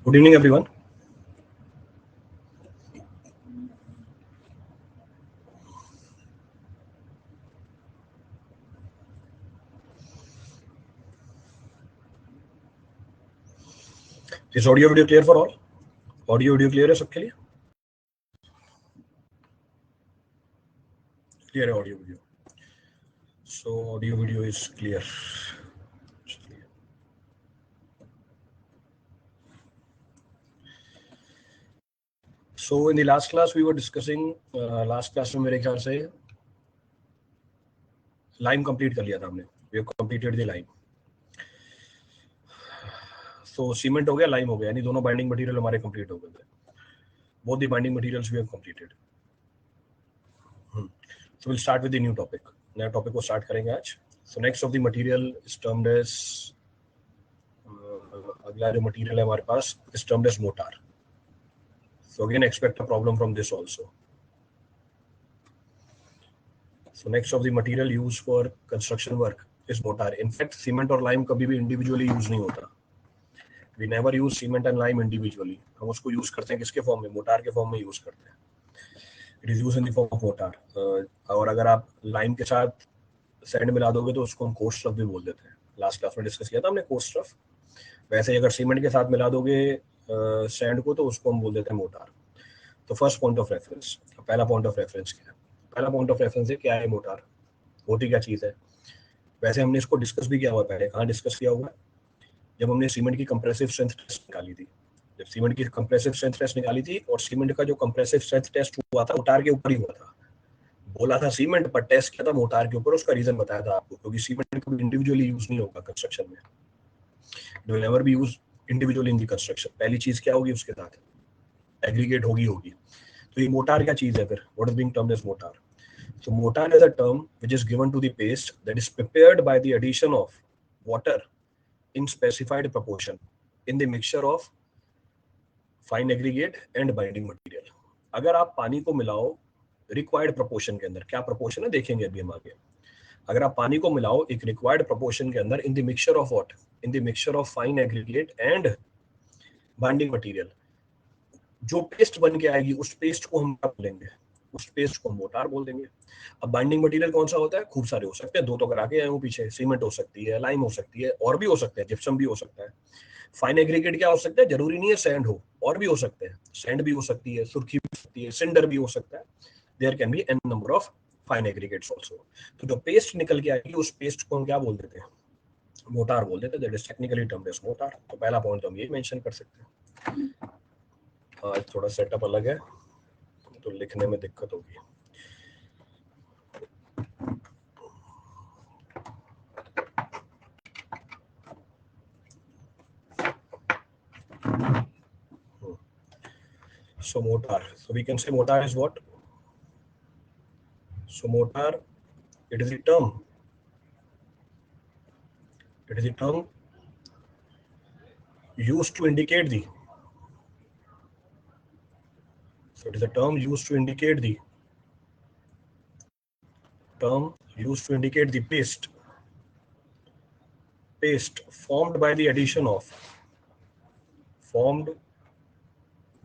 Good evening, everyone. Is audio video clear for all? Audio video clear है सबके लिए? Clear है audio video. So audio video is clear. So in the last class we were discussing last class में मेरे ख्याल से lime complete कर लिया था हमने. We have completed the lime. So cement हो गया, लाइम हो गया, यानी दोनों बाइंडिंग मटेरियल हमारे कंप्लीट हो गए थे. Both the binding materials we have completed. So we'll start with the new topic. नया टॉपिक को स्टार्ट करेंगे आज. So next of the material is termed as अगला जो मटेरियल है हमारे पास is termed as mortar. So again expect a problem from this also. So next of the material used for construction work is mortar. In fact cement और lime कभी भी individually use नहीं होता. We never use cement and lime individually. हम उसको use करते हैं किसके फॉर्म में? मोटार के फॉर्म में यूज करते हैं. It is used in the form of mortar. और अगर आप लाइम के साथ सैंड मिला दोगे तो उसको हम कोर्स स्टफ भी बोल देते हैं. लास्ट क्लास में डिस्कस किया था हमने कोर्स स्टफ. वैसे ही अगर सीमेंट के साथ मिला दोगे सैंड को तो उसको हम बोल देते हैं मोटार. तो फर्स्ट पॉइंट ऑफ रेफरेंस, पहला पॉइंट ऑफ रेफरेंस क्या है? पहला पॉइंट ऑफ रेफरेंस है क्या है मोटार, होती क्या चीज़ है. वैसे हमने इसको डिस्कस भी किया हुआ है पहले. कहाँ डिस्कस किया हुआ है? जब हमने सीमेंट की कंप्रेसिव स्ट्रेंथ टेस्ट निकाली थी. जब सीमेंट की कंप्रेसिव स्ट्रेंथ टेस्ट निकाली थी और सीमेंट का जो कंप्रेसिव स्ट्रेंथ टेस्ट हुआ था मोटार के ऊपर ही हुआ था. बोला था सीमेंट पर टेस्ट किया था मोटार के ऊपर. उसका रीजन बताया था आपको, क्योंकि सीमेंट कभी इंडिविजुअली यूज नहीं होगा कंस्ट्रक्शन में. It will never be use individually in the construction. पहली चीज क्या होगी उसके साथ? एग्रीगेट होगी. तो ये मोटार क्या चीज है फिर? What is being termed as mortar? So mortar is a term which is given to the paste that is prepared by the addition of water in specified proportion in the mixture of fine aggregate and binding material. अगर आप पानी को मिलाओ required proportion के अंदर, क्या proportion है देखेंगे अभी हम आगे. अगर आप पानी को मिलाओ एक रिक्वायर्ड प्रोपोर्शन के अंदर in the mixture of what? In the mixture of fine aggregate and binding material, जो पेस्ट बन के आएगी उस पेस्ट को हम क्या बोलेंगे? उस पेस्ट को मोटार बोल देंगे. अब बाइंडिंग मटेरियल कौन सा होता है? खूब सारे हो सकते हैं. दो तो करा के आए हूं पीछे. सीमेंट हो सकती है, लाइम हो सकती है, और भी हो सकते हैं, जिप्सम भी हो सकता है. फाइन एग्रीगेट क्या हो सकता है? जरूरी नहीं है सैंड हो, और भी हो सकते हैं. सैंड भी हो सकती है, सुर्खी भी हो सकती है, सिंडर भी हो सकता है. There can be an number of fine aggregates also. तो जो पेस्ट निकल के आएगी उस पेस्ट को हम क्या बोल देते हैं? मोटार बोल देते हैं. That is technically termed as mortar. तो पहला पॉइंट तो हम ये मेंशन कर सकते हैं. आज थोड़ा सेटअप अलग है तो लिखने में दिक्कत होगी. So mortar. So we can say mortar is what? So mortar, it is a term. It is a term used to indicate the. So it is a term used to indicate the. Term used to indicate the paste. Paste formed by the addition of. Formed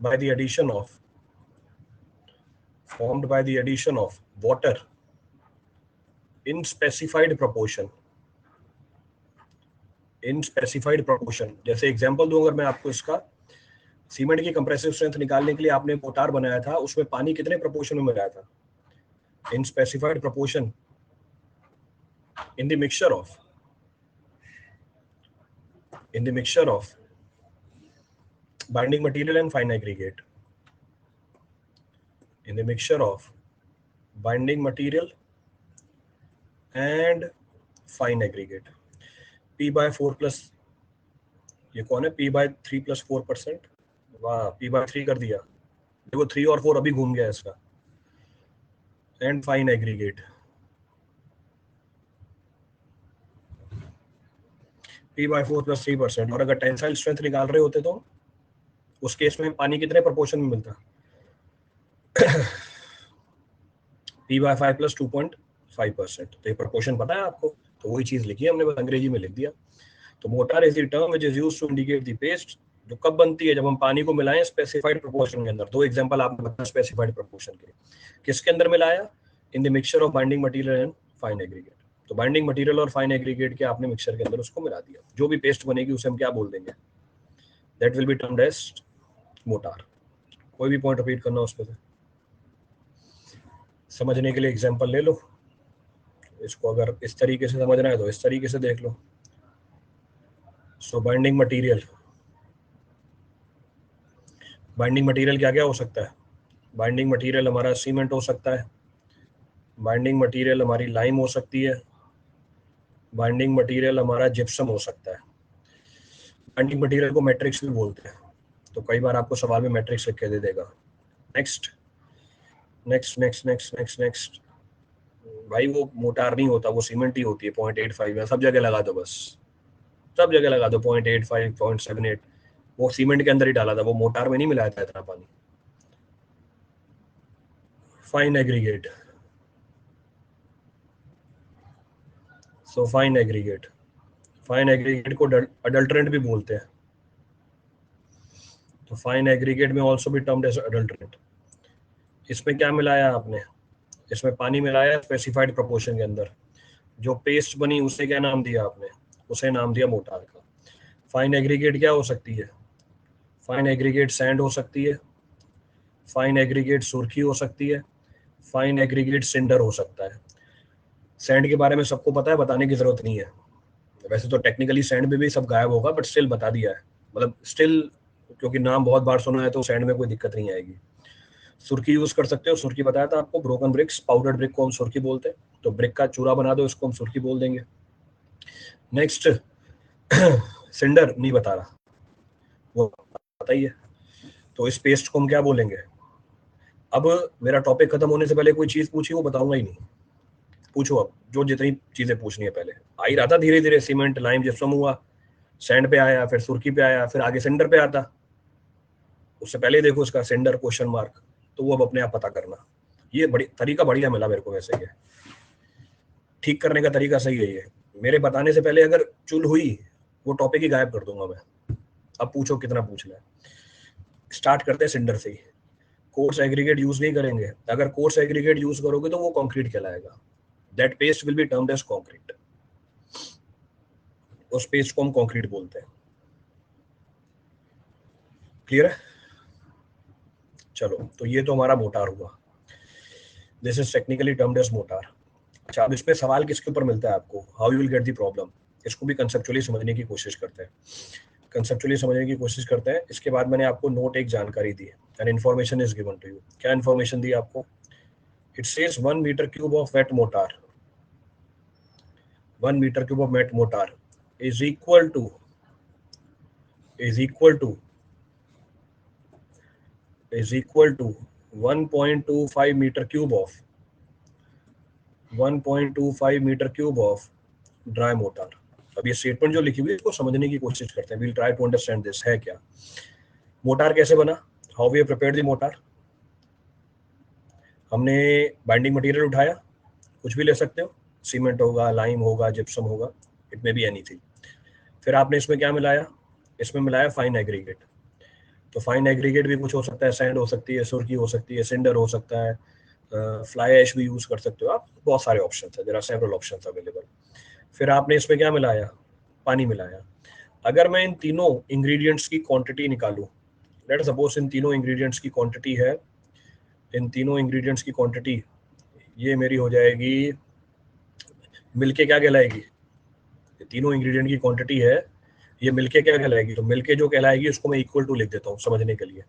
by the addition of. Formed by the addition of water in specified proportion. In specified proportion. जैसे example दूं अगर मैं आपको इसका, cement की compressive strength निकालने के लिए आपने मोटार बनाया था, उसमें पानी कितने प्रोपोर्शन में मिलाया था? इन specified proportion in the mixture of binding material and fine aggregate. In the mixture of binding material and fine aggregate. P/4 plus, ये कौन है? P/3 + 4%. वाह, P/3 कर दिया. देखो 3 और 4 अभी घूम गया इसका. And fine aggregate P/4 + 3%. और अगर टेंसाइल स्ट्रेंथ निकाल रहे होते तो उस केस में पानी कितने प्रोपोर्शन में मिलता? P/5 + 2.5%. तो ये प्रोपोर्शन पता है आपको? तो वही चीज लिखी है हमने, बस अंग्रेजी में लिख दिया. तो mortar is the term which is used to indicate the paste जो कब बनती है, जब हम पानी को मिलाएं स्पेसिफाइड प्रोपोर्शन के अंदर। दो एग्जांपल आपने बताया स्पेसिफाइड प्रोपोर्शन के, किसके अंदर मिलाया, in the mixture of binding material and fine aggregate. तो बाइंडिंग मटेरियल और फाइन एग्रीगेट के आपने मिक्सचर के अंदर उसको मिला दिया, जो भी पेस्ट बनेगी उसे हम क्या बोल देंगे, that will be termed as mortar. कोई भी पॉइंट रिपीट करना उस पर समझने के लिए एग्जांपल ले लो। इसको अगर इस तरीके से समझना है तो इस तरीके से देख लो। सो बाइंडिंग मटेरियल, बाइंडिंग मटेरियल क्या क्या हो सकता है, बाइंडिंग मटेरियल हमारा सीमेंट हो सकता है, बाइंडिंग मटेरियल हमारी लाइम हो सकती है, बाइंडिंग मटेरियल हमारा जिप्सम हो सकता है। बाइंडिंग मटेरियल को मैट्रिक्स भी बोलते हैं, तो कई बार आपको सवाल में मैट्रिक्स लिख के दे देगा। Next next next next next next भाई वो मोटार नहीं होता, वो सीमेंट ही होती है। 0.85 है, सब जगह लगा दो, बस सब जगह लगा दो 0.85 0.78, वो सीमेंट के अंदर ही डाला था, वो मोटार में नहीं मिलाया था इतना पानी। Fine aggregate, so fine aggregate, fine aggregate को अडल्ट्रेंट भी बोलते हैं। तो फाइन एग्रीगेट में ऑल्सो भी टर्म्ड एज अडल्ट्रेंट। इसमें क्या मिलाया आपने, इसमें पानी मिलाया स्पेसिफाइड प्रोपोर्शन के अंदर, जो पेस्ट बनी उसे क्या नाम दिया आपने, उसे नाम दिया मोटार का। फाइन एग्रीगेट क्या हो सकती है, फाइन एग्रीगेट सैंड हो सकती है, फाइन एग्रीगेट सुर्खी हो सकती है, फाइन एग्रीगेट सिंडर हो सकता है। सैंड के बारे में सबको पता है, बताने की जरूरत नहीं है। वैसे तो टेक्निकली सैंड में भी सब गायब होगा, बट स्टिल बता दिया है, मतलब स्टिल, क्योंकि नाम बहुत बार सुना है तो सैंड में कोई दिक्कत नहीं आएगी। सुर्खी यूज कर सकते हो, सुर्खी बताया था आपको, ब्रोकन ब्रिक्स, पाउडर्ड ब्रिक को हम सुर्खी बोलते हैं, तो ब्रिक का चूरा बना दो, इसको हम सुर्खी बोल देंगे। नेक्स्ट सिंडर नहीं बता रहा, वो पता ही है, तो इस पेस्ट को हम क्या बोलेंगे। अब मेरा टॉपिक खत्म होने से पहले कोई चीज पूछी वो बताऊंगा ही नहीं, पूछो अब जो जितनी चीजें पूछनी है। पहले आ ही रहा था धीरे धीरे, सीमेंट लाइम जिप्सम हुआ, सैंड पे आया, फिर सुर्खी पे आया, फिर आगे सेंडर पे आता। उससे पहले देखो उसका सेंडर क्वेश्चन मार्क, तो वो अब अपने आप पता करना। ये बड़ी तरीका बढ़िया मिला मेरे को, वैसे ये ठीक करने का तरीका सही है ये। मेरे बताने से पहले अगर चुल हुई वो टॉपिक ही गायब कर दूंगा मैं। अब पूछो कितना पूछना है। स्टार्ट करते हैं सिंडर से ही। कोर्स एग्रीगेट यूज नहीं करेंगे, अगर कोर्स एग्रीगेट यूज करोगे तो वो कंक्रीट कहलाएगा। That paste will be termed as concrete, उस पेस्ट को हम कंक्रीट बोलते हैं। क्लियर है, चलो तो ये तो हमारा मोटार हुआ, this is technically termed as mortar. अच्छा, अब इसमें सवाल किसके ऊपर मिलता है आपको, how you will get the problem, इसको भी कंसेप्चुअली समझने की कोशिश करते हैं। कंसेप्चुअली समझने की कोशिश करते हैं। इसके बाद मैंने आपको नोट एक जानकारी दी, an information is given to you. क्या इन्फॉर्मेशन दी आपको, it says 1 metre cube of wet mortar, 1 metre cube of wet mortar is equal to is equal to is equal to 1.25 metre cube of 1.25 metre cube of dry mortar. अब ये statement जो लिखी हुई है इसको समझने की कोशिश करते हैं। We'll try to understand this. है क्या मोटार, कैसे बना, how we have prepared the mortar. हमने बाइंडिंग मटेरियल उठाया, कुछ भी ले सकते हो, सीमेंट होगा, लाइम होगा, जिप्सम होगा, इट मे बी एनीथिंग। फिर आपने इसमें क्या मिलाया, इसमें मिलाया फाइन एग्रीगेट। तो फाइन एग्रीगेट भी कुछ हो सकता है, सैंड हो सकती है, सुर्खी हो सकती है, सिंडर हो सकता है, फ्लाई ऐश भी यूज कर सकते हो आप, बहुत सारे ऑप्शन है, there are several options available. फिर आपने इसमें क्या मिलाया, पानी मिलाया। अगर मैं इन तीनों इंग्रेडिएंट्स की क्वांटिटी निकालूं, लेट सपोज इन तीनों इंग्रेडिएंट्स की क्वांटिटी है, इन तीनों इंग्रेडिएंट्स की क्वांटिटी ये मेरी हो जाएगी, मिलके क्या कहलाएगी, ये तीनों इंग्रेडिएंट की क्वांटिटी है, ये मिलके क्या कहलाएगी, तो मिलके जो कहलाएगी उसको मैं इक्वल टू लिख देता हूँ समझने के लिए।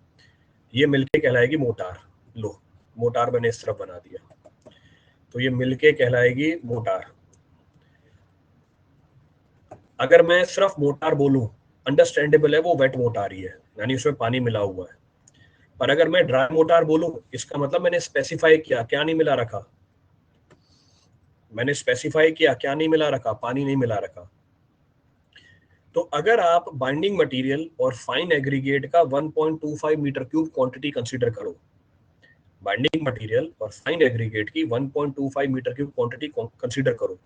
ये मिलके कहलाएगी मोटार। लो, मोटार मैंने इस तरफ बना दिया, तो ये मिलके कहलाएगी मोटार। अगर मैं सिर्फ मोटार बोलूं, अंडरस्टैंडेबल है, वो वेट मोटार ही है, यानी उसमें पानी मिला हुआ है। पर अगर मैं ड्राई मोटार बोलूं, इसका मतलब मैंने स्पेसिफाई किया, क्या नहीं मिला रखा, मैंने स्पेसिफाई किया क्या नहीं मिला रखा, पानी नहीं मिला रखा। तो अगर आप बाइंडिंग मटेरियल और फाइन एग्रीगेट का 1.25 मीटर क्यूब क्वांटिटी कंसीडर करो, बाइंडिंग मटेरियल और फाइन एग्रीगेट की 1.25 मीटर क्यूब क्वांटिटी कंसीडर करो,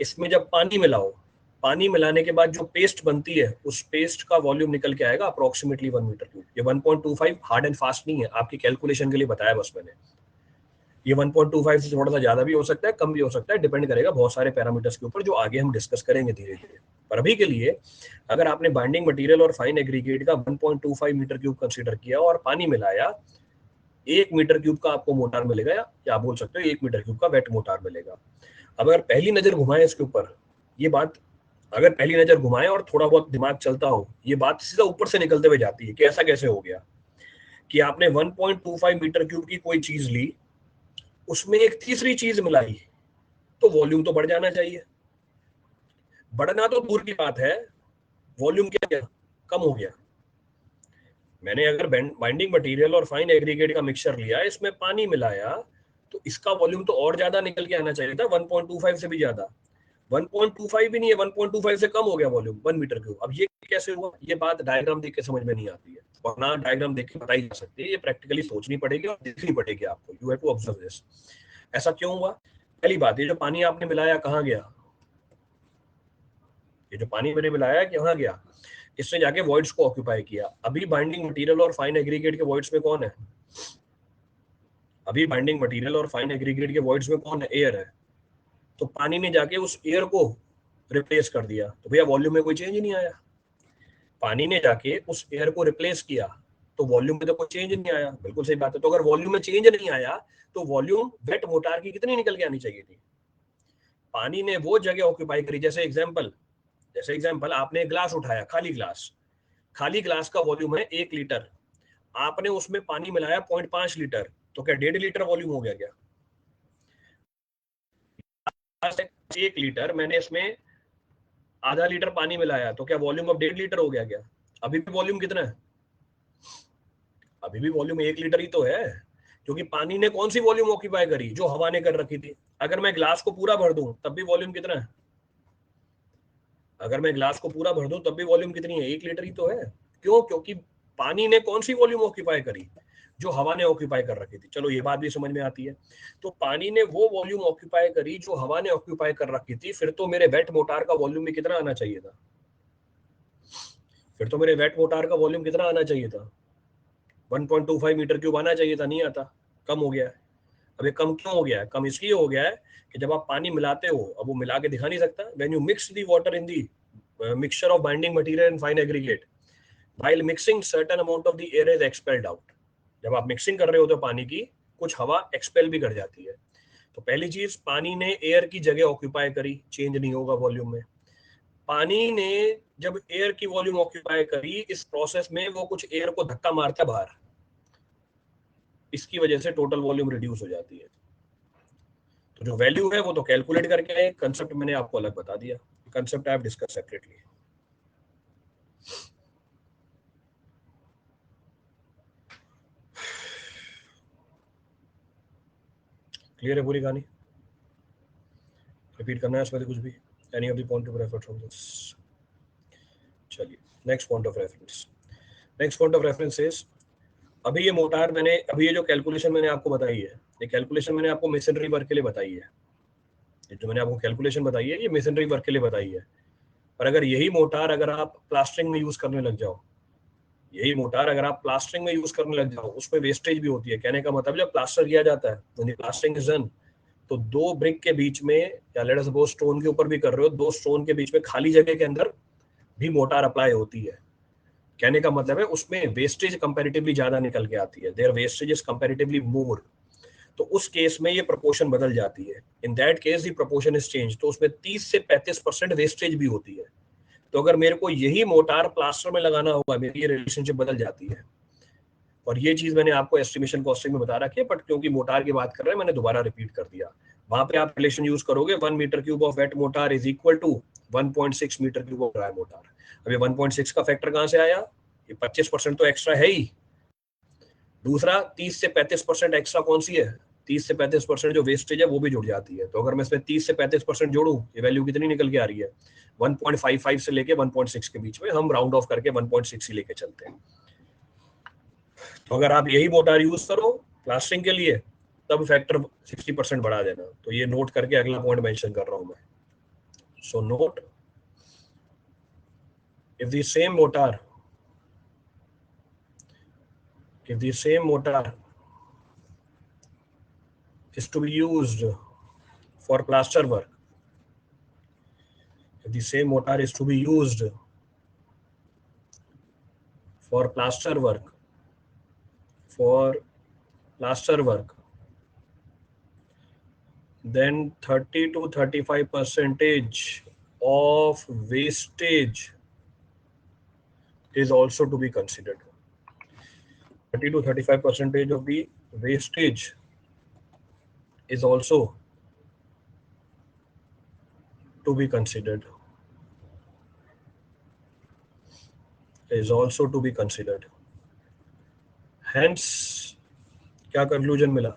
इसमें जब पानी मिलाओ, पानी मिलाने के बाद जो पेस्ट बनती है उस पेस्ट का वॉल्यूम निकल के आएगा अप्रोक्सीमेटली 1 मीटर क्यूब। ये 1.25 हार्ड एंड फास्ट नहीं है, आपकी कैलकुलेशन के लिए बताया बस मैंने। ये 1.25 से थोड़ा सा ज्यादा भी हो सकता है, कम भी हो सकता है, डिपेंड करेगा बहुत सारे पैरामीटर्स के ऊपर जो आगे हम डिस्कस करेंगे धीरे धीरे। पर अभी के लिए अगर आपने बाइंडिंग मटेरियल और फाइन एग्रीगेट का 1.25 मीटर क्यूब कंसीडर किया और पानी मिलाया, 1 मीटर क्यूब का आपको मोटार मिलेगा, या आप बोल सकते हो 1 मीटर क्यूब का वेट मोटार मिलेगा। अब अगर पहली नजर घुमाए इसके ऊपर, ये बात अगर पहली नजर घुमाए और थोड़ा बहुत दिमाग चलता हो, ये बात सीधा ऊपर से निकलते हुए जाती है कि ऐसा कैसे हो गया कि आपने 1.25 मीटर क्यूब की कोई चीज ली, उसमें एक तीसरी चीज मिलाई, तो वॉल्यूम तो बढ़ जाना चाहिए। बढ़ना तो दूर की बात है, वॉल्यूम क्या गया, कम हो गया। मैंने अगर बाइंडिंग मटेरियल और फाइन एग्रीगेट का मिक्सचर लिया, इसमें पानी मिलाया, तो इसका वॉल्यूम तो और ज्यादा निकल के आना चाहिए था, 1.25 से भी ज्यादा। 1.25 भी नहीं है, 1.25 से कम हो गया वॉल्यूम 1 मीटर क्यूब। अब ये कैसे हुआ, ये बात डायग्राम देख के समझ में नहीं आती है, और ना डायग्राम देख के बताई जा सकती है, ये प्रैक्टिकली सोचनी पड़ेगी और देखनी पड़ेगी आपको। You have to observe this. ऐसा क्यों हुआ? पहली बात, ये जो पानी आपने मिलाया कहाँ गया? ये जो पानी मैंने मिलाया कहाँ गया? इसने जाके वॉइड्स को ऑक्यूपाई किया। अभी बाइंडिंग मटेरियल और फाइन एग्रीगेट के वॉइड्स में कौन है? अभी बाइंडिंग मटेरियल और फाइन एग्रीगेट के वॉइड्स में कौन है? एयर है। तो पानी ने जाके उस एयर को रिप्लेस कर दिया, तो भैया वॉल्यूम में कोई चेंज नहीं आया। पानी ने जाके उस एयर को रिप्लेस किया, तो वॉल्यूम में तो कोई चेंज नहीं आया। बिल्कुल सही बात है। तो अगर वॉल्यूम में चेंज नहीं आया, तो वॉल्यूम वेट मोटार की कितनी निकल के आनी चाहिए थी? पानी ने वो जगह ऑक्यूपाई करी। जैसे एग्जाम्पल आपने ग्लास उठाया, खाली ग्लास का वॉल्यूम है 1 लीटर, आपने उसमें पानी मिलाया 0.5 लीटर, तो क्या 1.5 लीटर वॉल्यूम हो गया? क्या 1 लीटर, मैंने इसमें आधा लीटर पानी मिलाया, तो क्या वॉल्यूम अब 1.5 लीटर हो गया? क्या अभी भी वॉल्यूम कितना है? अभी भी वॉल्यूम 1 लीटर ही तो है, क्योंकि पानी ने कौन सी वॉल्यूम ऑक्यूपाई करी? जो हवा ने कर रखी थी। अगर मैं ग्लास को पूरा भर दूं तब भी वॉल्यूम कितना है? अगर मैं ग्लास को पूरा भर दूं तब भी वॉल्यूम कितनी है? 1 लीटर ही तो है। क्यों? क्योंकि पानी ने कौन सी वॉल्यूम ऑक्यूपाई करी? जो हवा ने ऑक्यूपाई कर रखी थी। चलो ये बात भी समझ में आती है। तो पानी ने वो वॉल्यूम ऑक्यूपाई करी जो हवा ने ऑक्यूपाई कर रखी थी, फिर तो मेरे वेट मोटार का वॉल्यूम भी कितना आना चाहिए था? फिर तो मेरे वेट मोटार का वॉल्यूम कितना आना चाहिए था? 1.25 मीटर क्यूब आना चाहिए था, नहीं आता, कम हो गया है। अब ये कम क्यों हो गया है? कम इसलिए हो गया है कि जब आप पानी मिलाते हो, अब वो मिला के दिखा नहीं सकता। When you mix the water in the mixture of binding material and fine aggregate, while mixing certain amount of the air is expelled out. जब आप मिक्सिंग कर रहे हो तो पानी की कुछ हवा एक्सपेल भी कर जाती है। तो पहली चीज, पानी ने एयर की जगह ऑक्यूपाई करी, चेंज नहीं होगा वॉल्यूम में। पानी ने जब एयर की वॉल्यूम ऑक्यूपाई करी, इस प्रोसेस में वो कुछ एयर को धक्का मारता बाहर, इसकी वजह से टोटल वॉल्यूम रिड्यूस हो जाती है। तो जो वैल्यू है वो तो कैलकुलेट करके आए, कंसेप्ट मैंने आपको अलग बता दिया। Concept I have discuss separately. Clear है पूरी कहानी? रिपीट करना है इसमें कुछ भी? Any of the point of reference from this? चलिए, next point of reference. Next point of reference is, अभी ये मोटार मैंने, अभी ये जो कैलकुलेशन मैंने आपको बताई है, ये कैलकुलेशन मैंने आपको मेसनरी वर्क के लिए बताई है। ये जो मैंने आपको कैलकुलेशन बताई है, ये मेसनरी वर्क के लिए बताई है। पर अगर यही मोटार अगर आप प्लास्टरिंग में यूज करने लग जाओ, यही मोटार अगर आप प्लास्टरिंग में यूज करने लग जाओ, उसमें वेस्टेज भी होती है। कहने का मतलब, जब प्लास्टर किया जाता है, प्लास्टरिंग इज डन, तो दो ब्रिक के बीच में, या लेट अस सपोज स्टोन के ऊपर भी कर रहे हो, दो स्टोन के बीच में खाली जगह के अंदर भी मोटार अप्लाई होती है। कहने का मतलब है उसमें वेस्टेज कंपैरेटिवली ज्यादा निकल के आती है, देयर वेस्टेज इज कंपैरेटिवली मोर। तो उस केस में ये प्रोपोर्शन बदल जाती है। In that case the proportion is change, तो उसमें 30 से 35% वेस्टेज भी होती है। तो अगर मेरे को यही मोटार प्लास्टर में लगाना होगा, मेरी ये रिलेशनशिप बदल जाती है। और ये चीज मैंने आपको एस्टिमेशन कॉस्टिंग में बता रखी है, बट क्योंकि मोटार की बात कर रहे हैं, मैंने दोबारा रिपीट कर दिया। वहां पे आप रिलेशन यूज करोगे, 1 metre cube of wet mortar is equal to 1.6 metre cube of dry mortar. अब ये 1.6 का फैक्टर कहां से आया? ये 25% तो एक्स्ट्रा है ही। दूसरा, 30 से 35% एक्स्ट्रा कौन सी है? 30 से 35% जो वेस्टेज है वो भी जुड़ जाती है। तो अगर मैं इसमें 30 से 35% जोड़ू, ये वैल्यू कितनी निकल के आ रही है? 1.55 से लेके 1.6 के बीच में, हम राउंड ऑफ करके 1.6 ही लेके चलते हैं। तो अगर आप यही मोटार यूज करो प्लास्टरिंग के लिए, तब फैक्टर 60% बढ़ा देना। तो ये नोट करके अगला पॉइंट मेंशन कर रहा हूं मैं। So note if the same mortar is to be used for plaster work, if the same mortar is to be used for plaster work, then 30 to 35% of wastage is also to be considered. 30 to 35% of the wastage is also to be considered. Hence, क्या conclusion मिला?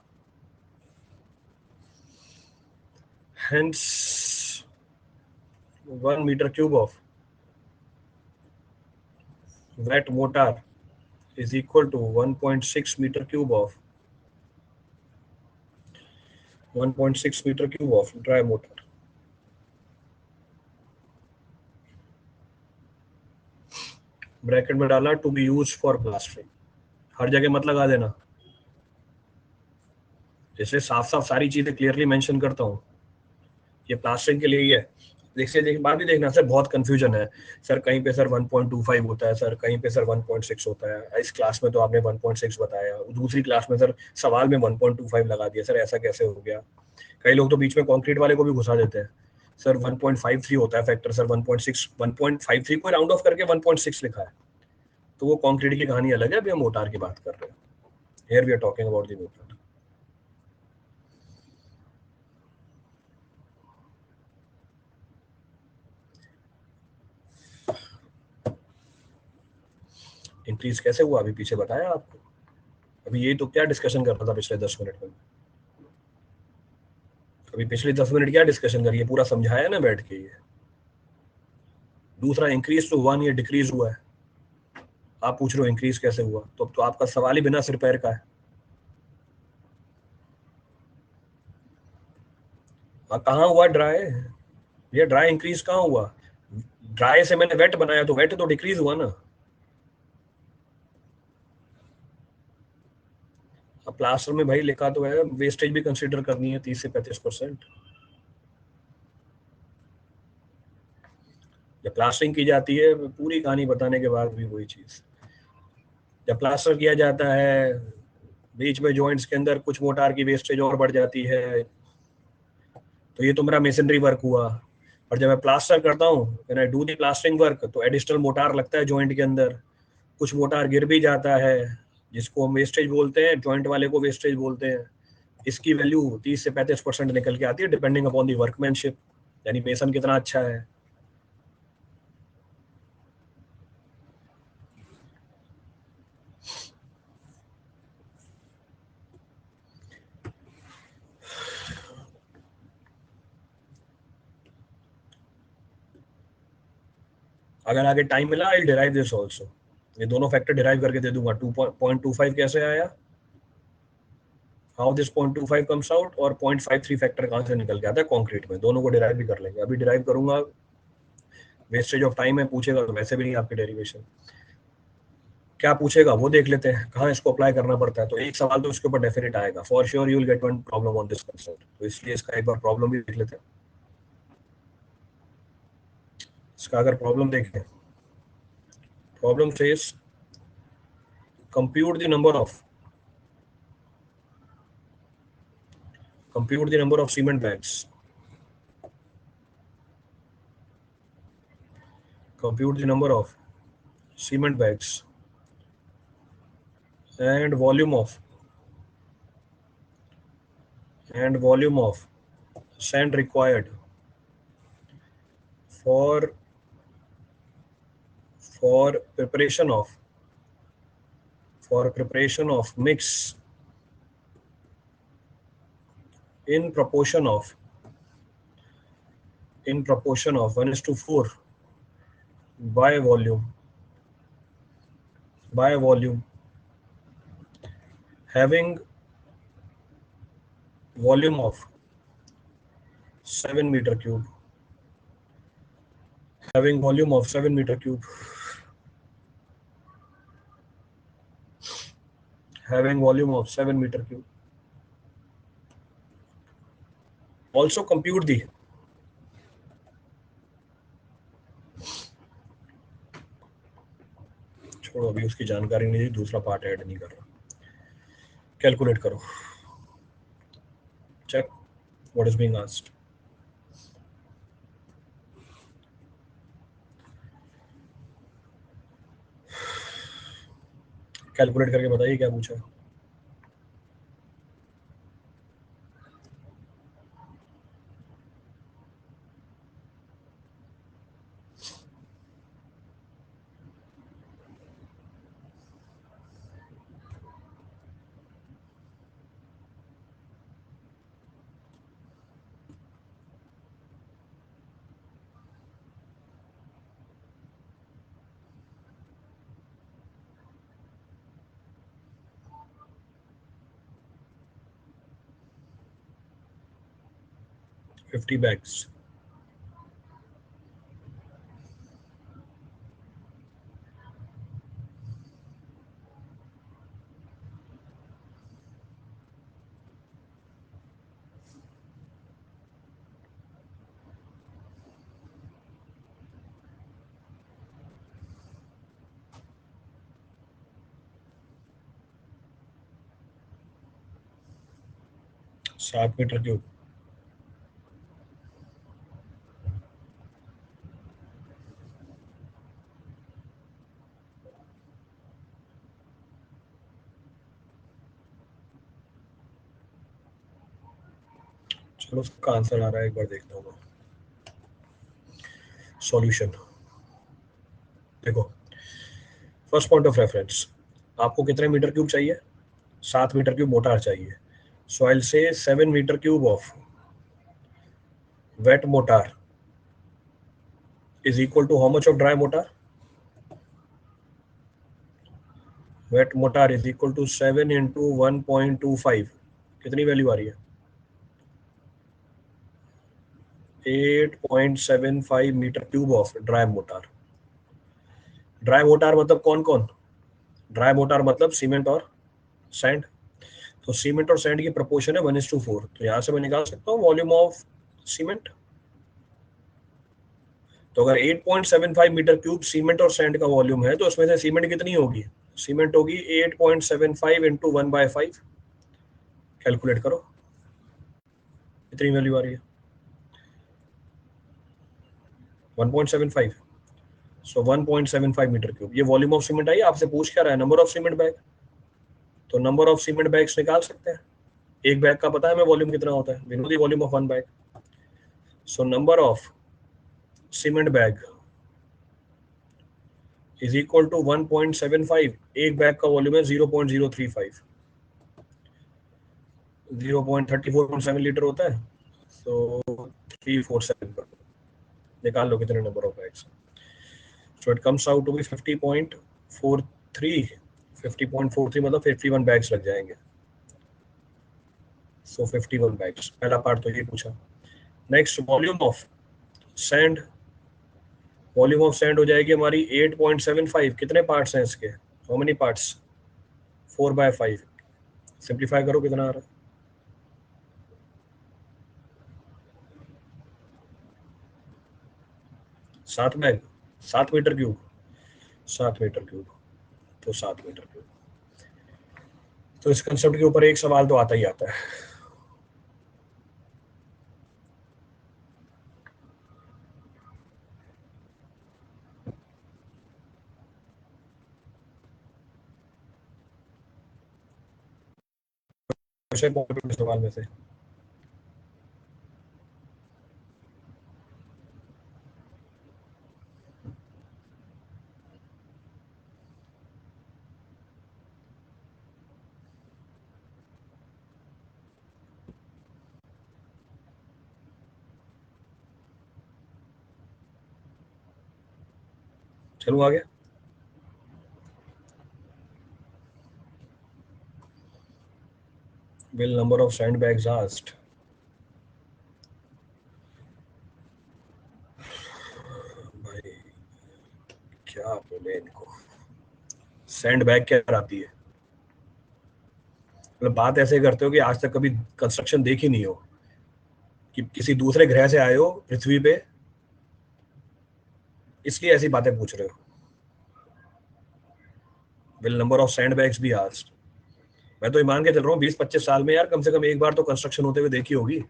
Hence, 1 meter cube of wet mortar is equal to 1.6 meter cube of 1.6 meter cube of dry mortar. Bracket में डाला to be use for plastering. हर जगह मत लगा देना, जैसे साफ साफ सारी चीजें क्लियरली मेंशन करता हूँ. ये प्लास्टरिंग के लिए ही है. देखिए बात भी देखना सर, बहुत कंफ्यूजन है सर. कहीं पे सर 1.25 होता है सर, कहीं पे सर 1.6 होता है. इस क्लास में तो आपने 1.6 बताया, दूसरी क्लास में सर सवाल में 1.25 लगा दिया. सर ऐसा कैसे हो गया? कई लोग तो बीच में कंक्रीट वाले को भी घुसा देते हैं. सर 1.53 होता है फैक्टर, सर 1.53 को राउंड ऑफ करके 1.6 लिखा है. तो वो कंक्रीट की कहानी अलग है, अभी हम मोटार की बात कर रहे हैं. Here we are talking about the mortar. Increase कैसे हुआ अभी पीछे बताया आपको. अभी ये तो क्या डिस्कशन कर रहा था पिछले 10 मिनट में. अभी पिछले 10 मिनट क्या डिस्कशन करिए, पूरा समझाया ना बैठ के. ये दूसरा इंक्रीज तो हुआ नहीं है, डिक्रीज हुआ है. आप पूछ रहे हो इंक्रीज कैसे हुआ, तो अब तो आपका सवाल ही बिना सिर पैर का है. कहाँ हुआ ड्राई? ये ड्राई इंक्रीज कहाँ हुआ? ड्राई से मैंने वेट बनाया तो वेट तो डिक्रीज हुआ ना. अब प्लास्टर में भाई लिखा तो है वेस्टेज भी कंसीडर करनी है 30 से 35%. जब प्लास्टरिंग की जाती है, पूरी कहानी बताने के बाद भी वही चीज. जब प्लास्टर किया जाता है, बीच में जॉइंट्स के अंदर कुछ मोटार की वेस्टेज और बढ़ जाती है, तो ये तो मेरा मेसनरी वर्क हुआ. और जब मैं प्लास्टर करता हूँ, when I do the plastering work, तो एडिशनल मोटार लगता है जॉइंट के अंदर. कुछ मोटार गिर भी जाता है, जिसको हम वेस्टेज बोलते हैं, जॉइंट वाले को वेस्टेज बोलते हैं. इसकी वैल्यू 30 से 35% निकल के आती है, डिपेंडिंग अपॉन दी वर्कमैनशिप, यानी मेसन कितना अच्छा है. अगर आगे टाइम मिला आई डिराइव दिस ऑल्सो. ये दोनों फैक्टर डिराइव करके दे दूंगा. 2.25 कैसे आया, हाउ दिस 0.25 कम्स आउट, और 0.53 फैक्टर कहाँ से निकल के आता है कंक्रीट में. दोनों को डिराइव भी कर लेंगे. अभी डिराइव करूंगा, वेस्टेज ऑफ टाइम है, पूछेगा तो वैसे भी नहीं आपके डेरिवेशन. क्या पूछेगा वो देख लेते हैं, कहाँ इसको अप्लाई करना पड़ता है. तो एक सवाल तो इसके ऊपर डेफिनेट आएगा for sure. You will get one problem on this concept. तो इसलिए इसका एक बार प्रॉब्लम भी देख लेते हैं. इसका अगर प्रॉब्लम देखें, problem says compute the number of cement bags. Compute the number of cement bags and volume of sand required for preparation of mix in proportion of 1:4 by volume having volume of 7 meter cube. having volume of 7 meter cube. Also compute the छोड़ो, अभी उसकी जानकारी नहीं दी, दूसरा part add नहीं कर रहा. Calculate करो. Check what is being asked. Calculate करके बताइए क्या पूछा. $50 bags. सात मीटर क्यूब. चलो उसका आंसर आ रहा है, एक बार देखता हूँ. सॉल्यूशन देखो. फर्स्ट पॉइंट ऑफ रेफरेंस, आपको कितने मीटर क्यूब चाहिए? 7 मीटर क्यूब मोटार चाहिए. सो I say 7 metre cube of wet mortar is equal to how much of dry mortar? Wet mortar is equal to 7 into 1.25. कितनी value आ रही है? 8.75 metre cube of dry mortar. Dry mortar मतलब कौन कौन? Dry mortar मतलब cement और sand. तो cement और सैंड की प्रोपोर्शन है 1:4. तो यहां से मैं निकाल सकता हूँ वॉल्यूम ऑफ सीमेंट. तो अगर 8.75 मीटर क्यूब सीमेंट और सैंड का वॉल्यूम है, तो उसमें से सीमेंट कितनी होगी? सीमेंट होगी 8.75 इंटू 1/5. कैलकुलेट करो कितनी वैल्यू आ रही है. 1.75. सो 1.75 मीटर क्यूब. ये वॉल्यूम ऑफ सीमेंट आई. आपसे पूछ क्या रहा है? Number of cement bag. तो नंबर ऑफ सीमेंट बैग्स निकाल सकते हैं. एक बैग का पता है हमें वॉल्यूम कितना होता है. We know the volume of one bag. So number of cement bag is equal to 1.75. एक बैग का वॉल्यूम है 0.035. 0.34.7 लीटर होता है. सो 347 पर निकाल लो कितने number of bags. So it comes out to be 50.43. 50.43 मतलब 51 बैग्स लग जाएंगे. सो 51 बैग्स. पहला पार्ट तो ये पूछा. Next volume of sand. Volume of sand हो जाएगी हमारी 8.75. कितने पार्ट्स हैं इसके? How many parts? 4/5. सिंप्लीफाई करो कितना आ रहा है? 7 bag. 7 metre cube. 7 metre cube. तो 7 मीटर क्यूब. तो इस कंसेप्ट के ऊपर एक सवाल तो आता ही आता है. सवाल में से चलो आगे. will number of sandbags asked. भाई क्या बोले इनको. सैंड बैग क्या कराती है? मतलब बात ऐसे करते हो कि आज तक कभी कंस्ट्रक्शन देखी नहीं हो, कि किसी दूसरे ग्रह से आए हो पृथ्वी पे, इसलिए ऐसी बातें पूछ रहे हो। Will number of sand bags be asked? मैं तो ईमान के चल रहा हूँ 20-25 साल में यार कम से कम एक बार तो कंस्ट्रक्शन होते हुए देखी होगी।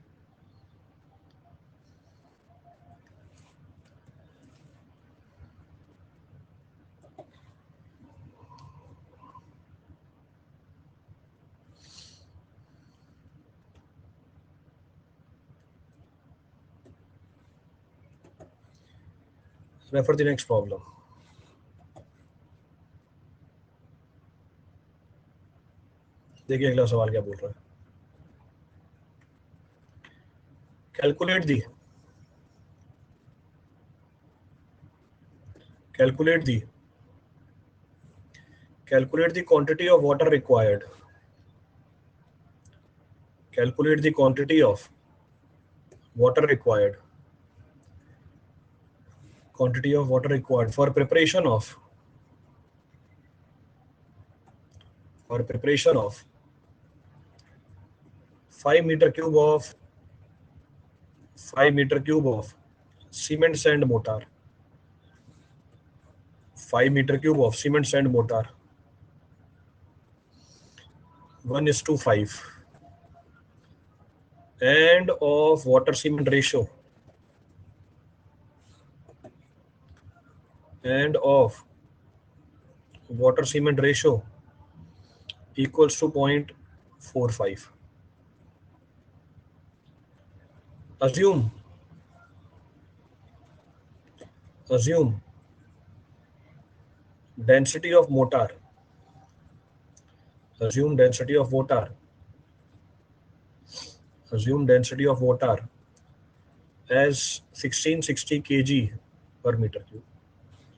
Refer the next problem. देखिए अगला सवाल क्या बोल रहा है। Calculate the calculate the calculate the quantity of water required. Calculate the quantity of water required. Quantity of water required for preparation of 5 meter cube of 5 meter cube of cement sand mortar. 5 meter cube of cement sand mortar. 1:5. And of water cement ratio. And of water cement ratio equals to 0.45. Assume density of mortar. Assume density of water. Assume density of water as 1660 kg per meter cube.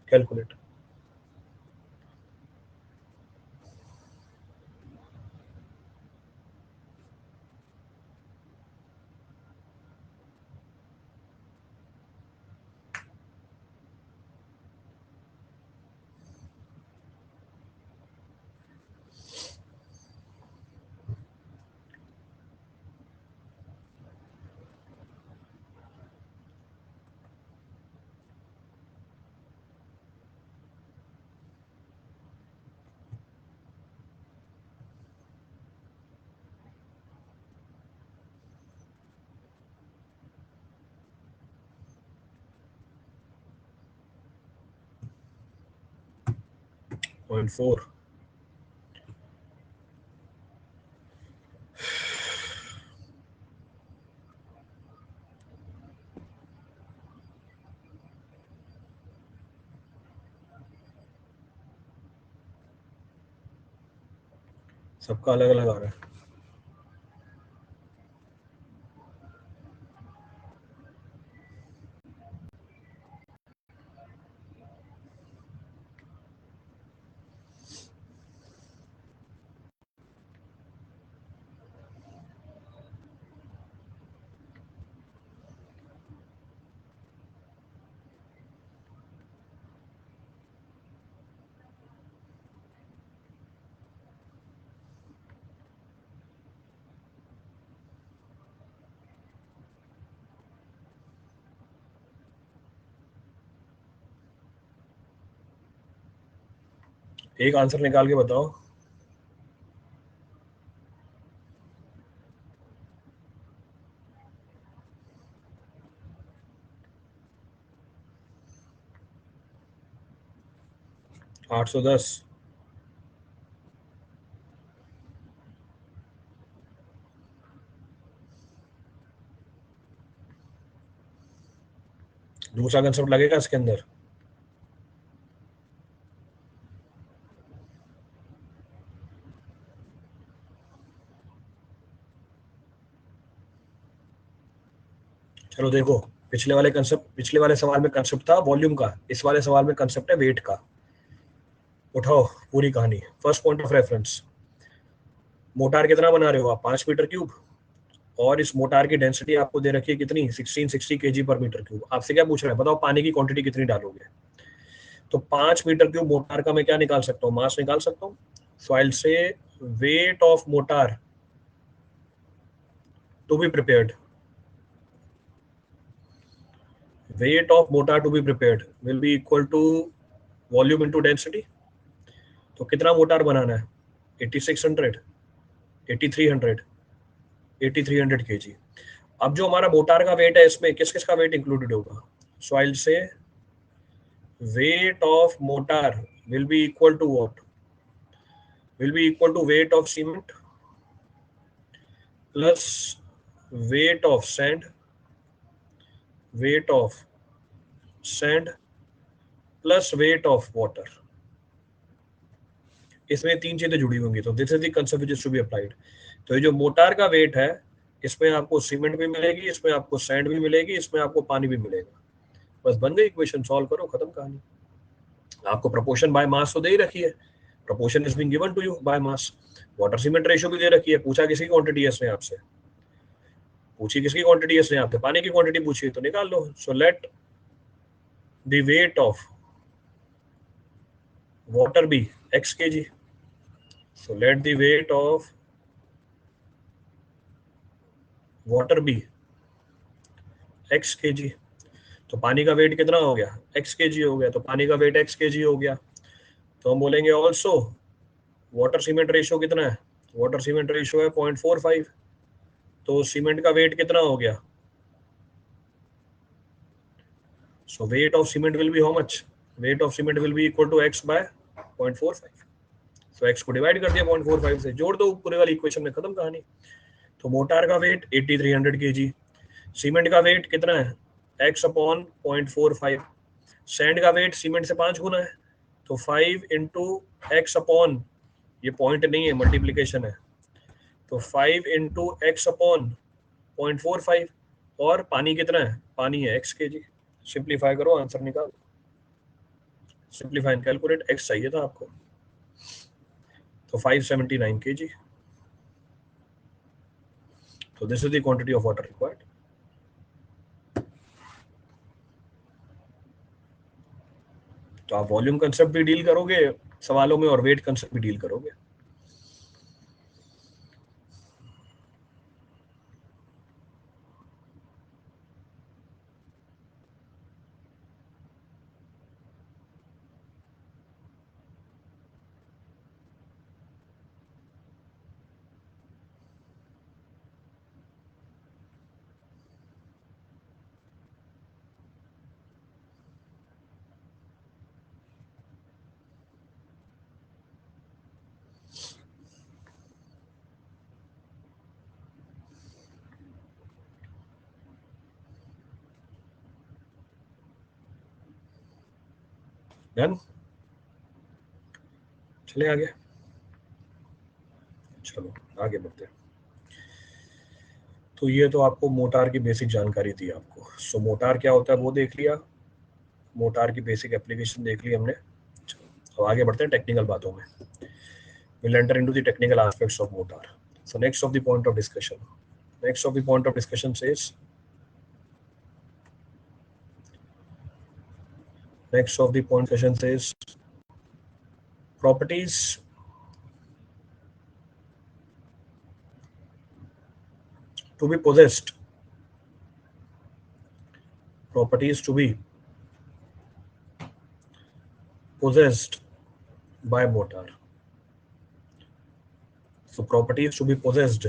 Calculate. Point 4. सबका अलग अलग आ रहा है। एक answer निकाल के बताओ। आठ सौ दस। दूसरा कंसेप्ट लगेगा इसके अंदर। चलो देखो, पिछले वाले सवाल में कंसेप्ट था वॉल्यूम का, इस वाले सवाल में कंसेप्ट है वेट का। उठाओ पूरी कहानी। First point of reference, motor कितना बना रहे हो आप? 5 मीटर क्यूब। और इस मोटार की डेंसिटी आपको दे रखी है कितनी? 1660 kg पर मीटर क्यूब। आपसे क्या पूछ रहा है? बताओ पानी की क्वांटिटी कितनी डालोगे। तो 5 मीटर क्यूब मोटार का मैं क्या निकाल सकता हूँ? मास निकाल सकता हूँ। सॉइल से weight of mortar to be prepared, weight of mortar to be prepared will be equal to volume into density. तो कितना मोटार बनाना है? 8600, 8300, 8300 kg. अब जो हमारा मोटार का वेट है इसमें किस किस का वेट इंक्लूडेड होगा? So I will say weight of mortar will be equal to what? Will be equal to weight of cement plus weight of sand, weight of sand plus weight of water. इसमें तीन चीजें जुड़ी होंगी, तो this is the concept which is to be applied. तो ये जो motor का वेट है इसमें आपको सीमेंट भी मिलेगी, इसमें आपको सैंड भी मिलेगी, इसमें आपको पानी भी मिलेगा. बस बन गई इक्वेशन, सॉल्व करो, खत्म कहानी. आपको प्रोपोर्शन बाय मास तो दे ही रखी है, proportion is being given to you by mass. Water cement ratio भी दे रखी है. पूछा किसकी क्वांटिटी है इसने आपसे? पूछी किसकी क्वांटिटी है इसने आपसे? पानी की क्वांटिटी पूछी है, तो निकाल लो. So let the weight of water be x kg. So let the weight of water be x kg. तो पानी का वेट कितना हो गया? x kg हो गया. तो पानी का वेट x kg हो गया. तो हम बोलेंगे ऑल्सो वाटर सीमेंट रेशियो कितना है? वाटर सीमेंट रेशियो है 0.45. तो सीमेंट का वेट कितना हो गया? So weight of cement will be how much? Weight of cement will be equal to x by 0.45. तो x को डिवाइड कर दिया 0.45 से, जोड़ दो पूरे वाली इक्वेशन में, खत्म कहानी. तो मोटार का वेट 8300 kg, सीमेंट का वेट कितना है? x upon 0.45. सैंड का वेट सीमेंट से 5 गुना है, तो 5 इंटू एक्स अपॉन, ये पॉइंट नहीं है मल्टीप्लीकेशन है, तो 5 इंटू एक्स अपॉन 0.45. और पानी कितना है? पानी है x kg. सिंप्लीफाई करो, आंसर निकाल. Simplify and calculate. x चाहिए था आपको, तो 579 kg. So this is the quantity of water required. तो आप वॉल्यूम कंसेप्ट भी डील करोगे सवालों में और वेट कंसेप्ट भी डील करोगे. डन. चले आगे. चलो आगे बढ़ते हैं. तो ये तो आपको मोटार की बेसिक जानकारी थी आपको. सो मोटार क्या होता है वो देख लिया, मोटार की बेसिक एप्लीकेशन देख ली हमने. तो आगे बढ़ते हैं टेक्निकल बातों में. We'll enter into the technical aspects of motor. So next of the point of discussion. Next of the point of discussion says. Next of the point discussion says properties to be possessed. Properties to be possessed by motor. So properties to be possessed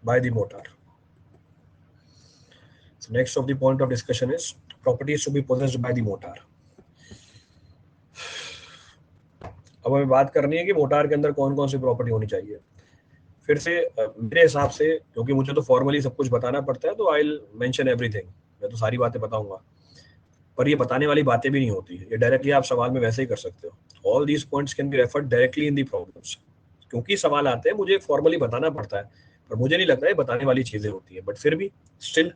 by the motor. So next of the point of discussion is properties to be possessed by the motor. अब हमें बात करनी है कि motor के अंदर कौन कौन सी प्रॉपर्टी होनी चाहिए. फिर से मेरे हिसाब से, क्योंकि मुझे तो फॉर्मली सब कुछ बताना पड़ता है, तो आई विल मेंशन एवरीथिंग. मैं तो सारी बातें बताऊंगा, पर ये बताने वाली बातें भी नहीं होती. ये डायरेक्टली आप सवाल में वैसे ही कर सकते हो. All these points can be referred directly in the problems. क्योंकि सवाल आते हैं, मुझे फॉर्मली बताना पड़ता है, पर मुझे नहीं लगता है बताने वाली चीजें होती है. बट फिर भी स्टिल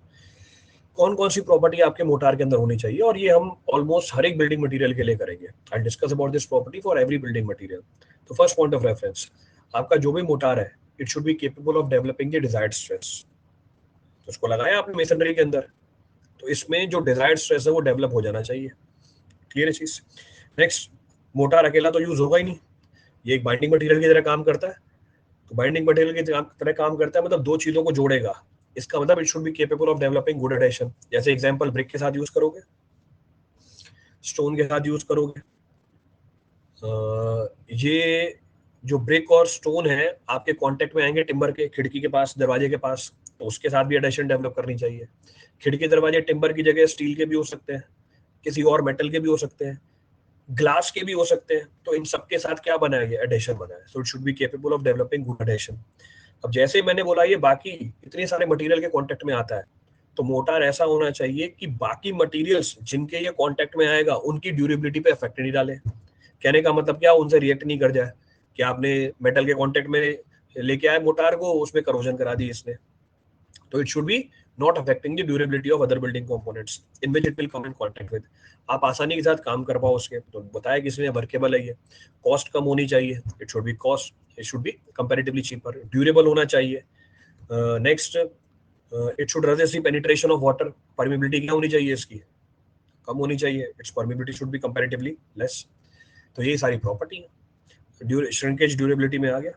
कौन कौन सी प्रॉपर्टी आपके मोटार के अंदर होनी चाहिए, और ये हम ऑलमोस्ट हर एक बिल्डिंग मटेरियल के लिए करेंगे. I discuss about this property for every building material. तो फर्स्ट पॉइंट ऑफ रेफरेंस, आपका जो भी मोटार है it should be capable of developing the desired stress. तो उसको लगाया आपने मेसनरी के अंदर, तो इसमें जो डिजायर्ड स्ट्रेस है वो डेवलप हो जाना चाहिए. क्लियर है चीज. नेक्स्ट, मोटार अकेला तो यूज होगा ही नहीं, ये एक बाइंडिंग मटेरियल की तरह काम करता है. तो बाइंडिंग मटेरियल की तरह काम करता है, मतलब दो चीजों को जोड़ेगा। इसका मतलब it should be capable of developing good adhesion. जैसे एग्जांपल ब्रिक के साथ यूज करोगे, स्टोन के साथ यूज करोगे। ये जो ब्रिक और स्टोन है आपके कांटेक्ट में आएंगे टिम्बर के, खिड़की के पास, दरवाजे के पास, तो उसके साथ भी एडेशन डेवलप करनी चाहिए। खिड़की दरवाजे टिम्बर की जगह स्टील के भी हो सकते हैं, किसी और मेटल के भी हो सकते हैं, ग्लास के भी हो सकते हैं। तो इन सबके साथ क्या बनाया गया, एडेशन बनाया। So it should be capable of developing good adhesion. अब जैसे ही मैंने बोला ये बाकी इतने सारे मटेरियल के कांटेक्ट में आता है, तो मोटार ऐसा होना चाहिए कि बाकी मटेरियल्स जिनके ये कांटेक्ट में आएगा उनकी ड्यूरेबिलिटी पे इफेक्ट नहीं डाले। कहने का मतलब क्या, उनसे रिएक्ट नहीं कर जाए कि आपने मेटल के कांटेक्ट में लेके आए मोटार को, उसमें करोजन करा दी इसने। तो it should be not affecting the durability of other building components in which it will come in contact with. आप आसानी के साथ काम कर पाओ उसके। तो बताया कि इसमें वर्केबल है, ये कॉस्ट कम होनी चाहिए, it should be cost, it should be comparatively cheaper, durable होना चाहिए। Next, it should resist the penetration of water. Permeability क्या होनी चाहिए इसकी, कम होनी चाहिए, it's permeability should be comparatively less. तो ये सारी प्रॉपर्टी है। श्रिंकेज ड्यूरेबिलिटी में आ गया।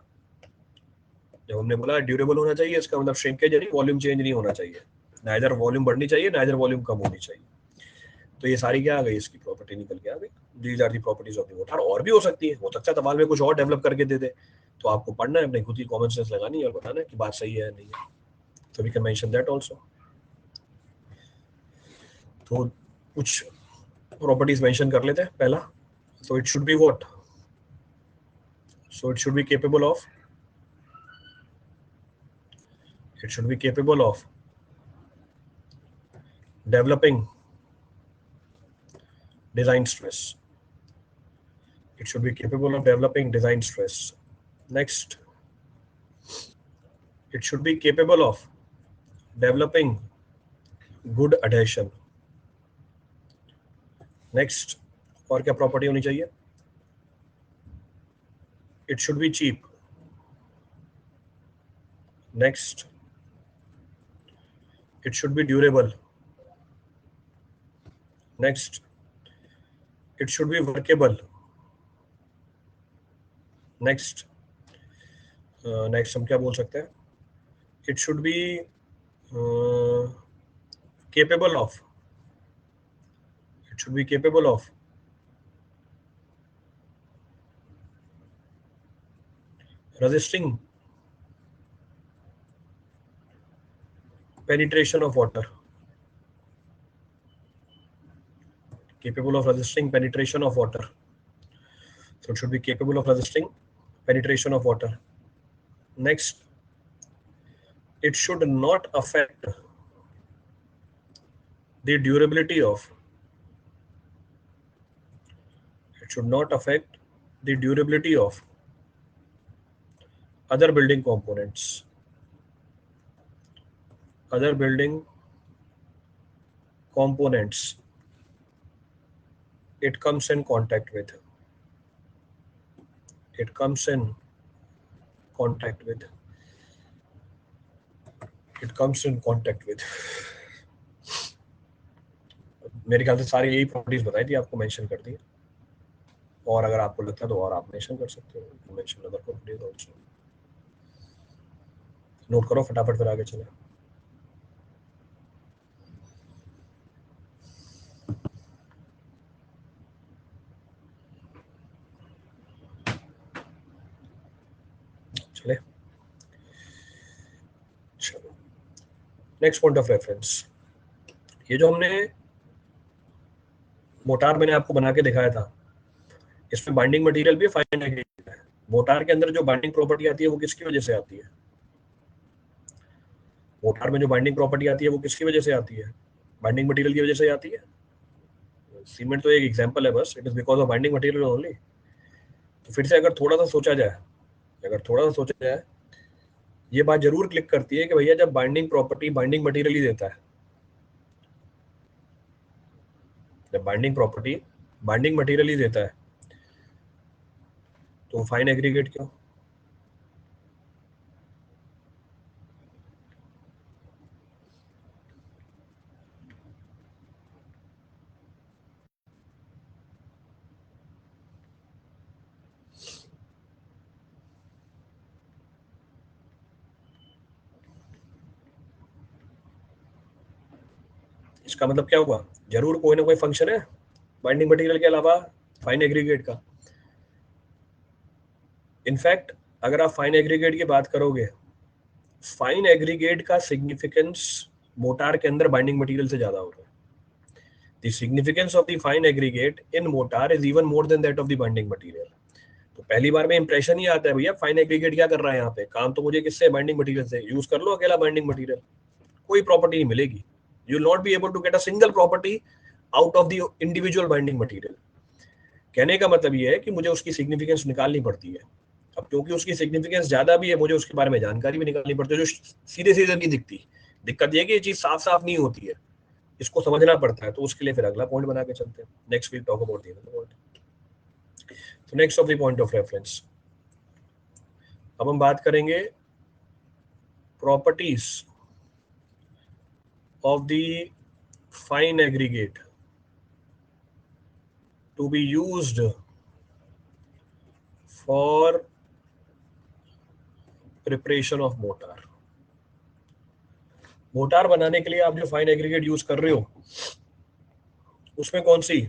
जब हमने बोला ड्यूरेबल होना चाहिए, इसका मतलब श्रिंकेज यानी वॉल्यूम चेंज नहीं होना चाहिए, नाइदर वॉल्यूम बढ़नी चाहिए नाइदर वॉल्यूम कम होनी चाहिए। तो ये सारी क्या आ गई, इसकी प्रॉपर्टी निकल के आ गई। These are the properties of the mortar. और भी हो सकती है, हो सकता है तमाल में कुछ और डेवलप करके दे दे, तो आपको पढ़ना है, अपने खुद ही कॉमन सेंस लगानी है और बताना है कि बात सही है या नहीं है। तो we can mention that also. तो कुछ प्रॉपर्टीज मेंशन कर लेते हैं। पहला, so it should be what, so it should be capable of, it should be capable of developing design stress. It should be capable of developing design stress. Next, it should be capable of developing good adhesion. Next, और क्या property होनी चाहिए, it should be cheap. Next, it should be durable. Next, it should be workable. Next, next हम क्या बोल सकते हैं, it should be capable of, it should be capable of resisting penetration of water, capable of resisting penetration of water. So it should be capable of resisting penetration of water. Next, it should not affect the durability of, it should not affect the durability of other building components, other building components it comes in contact with, it comes in contact with, it comes in contact with। मेरे ख्याल से सारी यही properties बताई थी, आपको mention कर दी। और अगर आपको लगता है तो और आप मेंशन कर सकते हो, mention other properties also. Note करो फटाफट, फिर आगे चले। चले, चलो नेक्स्ट पॉइंट ऑफ रेफरेंस। ये जो हमने मोटार मैंने आपको बना के दिखाया था, इसमें बाइंडिंग मटेरियल भी फाइन एग्रीगेट है। मोटार के अंदर जो बाइंडिंग प्रॉपर्टी आती है वो किसकी वजह से आती है, मोटार में जो बाइंडिंग प्रॉपर्टी आती है वो किसकी वजह से आती है, बाइंडिंग मटेरियल की वजह से आती है। सीमेंट तो एक एग्जांपल है बस, it is because of binding material only. तो फिर से अगर थोड़ा सा सोचा जाए, अगर थोड़ा सा सोचा जाए, ये बात जरूर क्लिक करती है कि भैया जब बाइंडिंग प्रॉपर्टी बाइंडिंग मटेरियल ही देता है, जब बाइंडिंग प्रॉपर्टी बाइंडिंग मटेरियल ही देता है, तो फाइन एग्रीगेट क्यों। इसका मतलब क्या हुआ, जरूर कोई ना कोई फंक्शन है बाइंडिंग मटेरियल के अलावा फाइन एग्रीगेट का। इनफैक्ट अगर आप फाइन एग्रीगेट की बात करोगे, फाइन एग्रीगेट का सिग्निफिकेंस मोटार के अंदर बाइंडिंग मटेरियल से ज्यादा होता है। The significance of the fine aggregate in motor is even more than that of the binding material. तो पहली बार में इंप्रेशन ही आता है भैया फाइन एग्रीगेट क्या कर रहा है यहाँ पे, काम तो मुझे किससे, बाइंडिंग मटेरियल से। यूज कर लो अकेला बाइंडिंग मटेरियल, कोई प्रॉपर्टी नहीं मिलेगी। You will not be able to get a single property out of the individual binding material. कहने का मतलब ये है कि मुझे उसकी सिग्निफिकेंस निकालनी पड़ती है। अब क्योंकि उसकी सिग्निफिकेंस ज्यादा भी है, मुझे उसके बारे में जानकारी भी निकालनी पड़ती है जो सीधे सीधे नहीं दिखती। दिक्कत ये कि ये चीज साफ साफ नहीं होती है, इसको समझना पड़ता है। तो उसके लिए फिर अगला पॉइंट बना के चलते हैं। Next we'll talk about the point. तो next of the point of reference, अब हम बात करेंगे properties of the fine aggregate to be used for preparation of mortar. Mortar बनाने के लिए आप जो फाइन एग्रीगेट यूज कर रहे हो उसमें कौन सी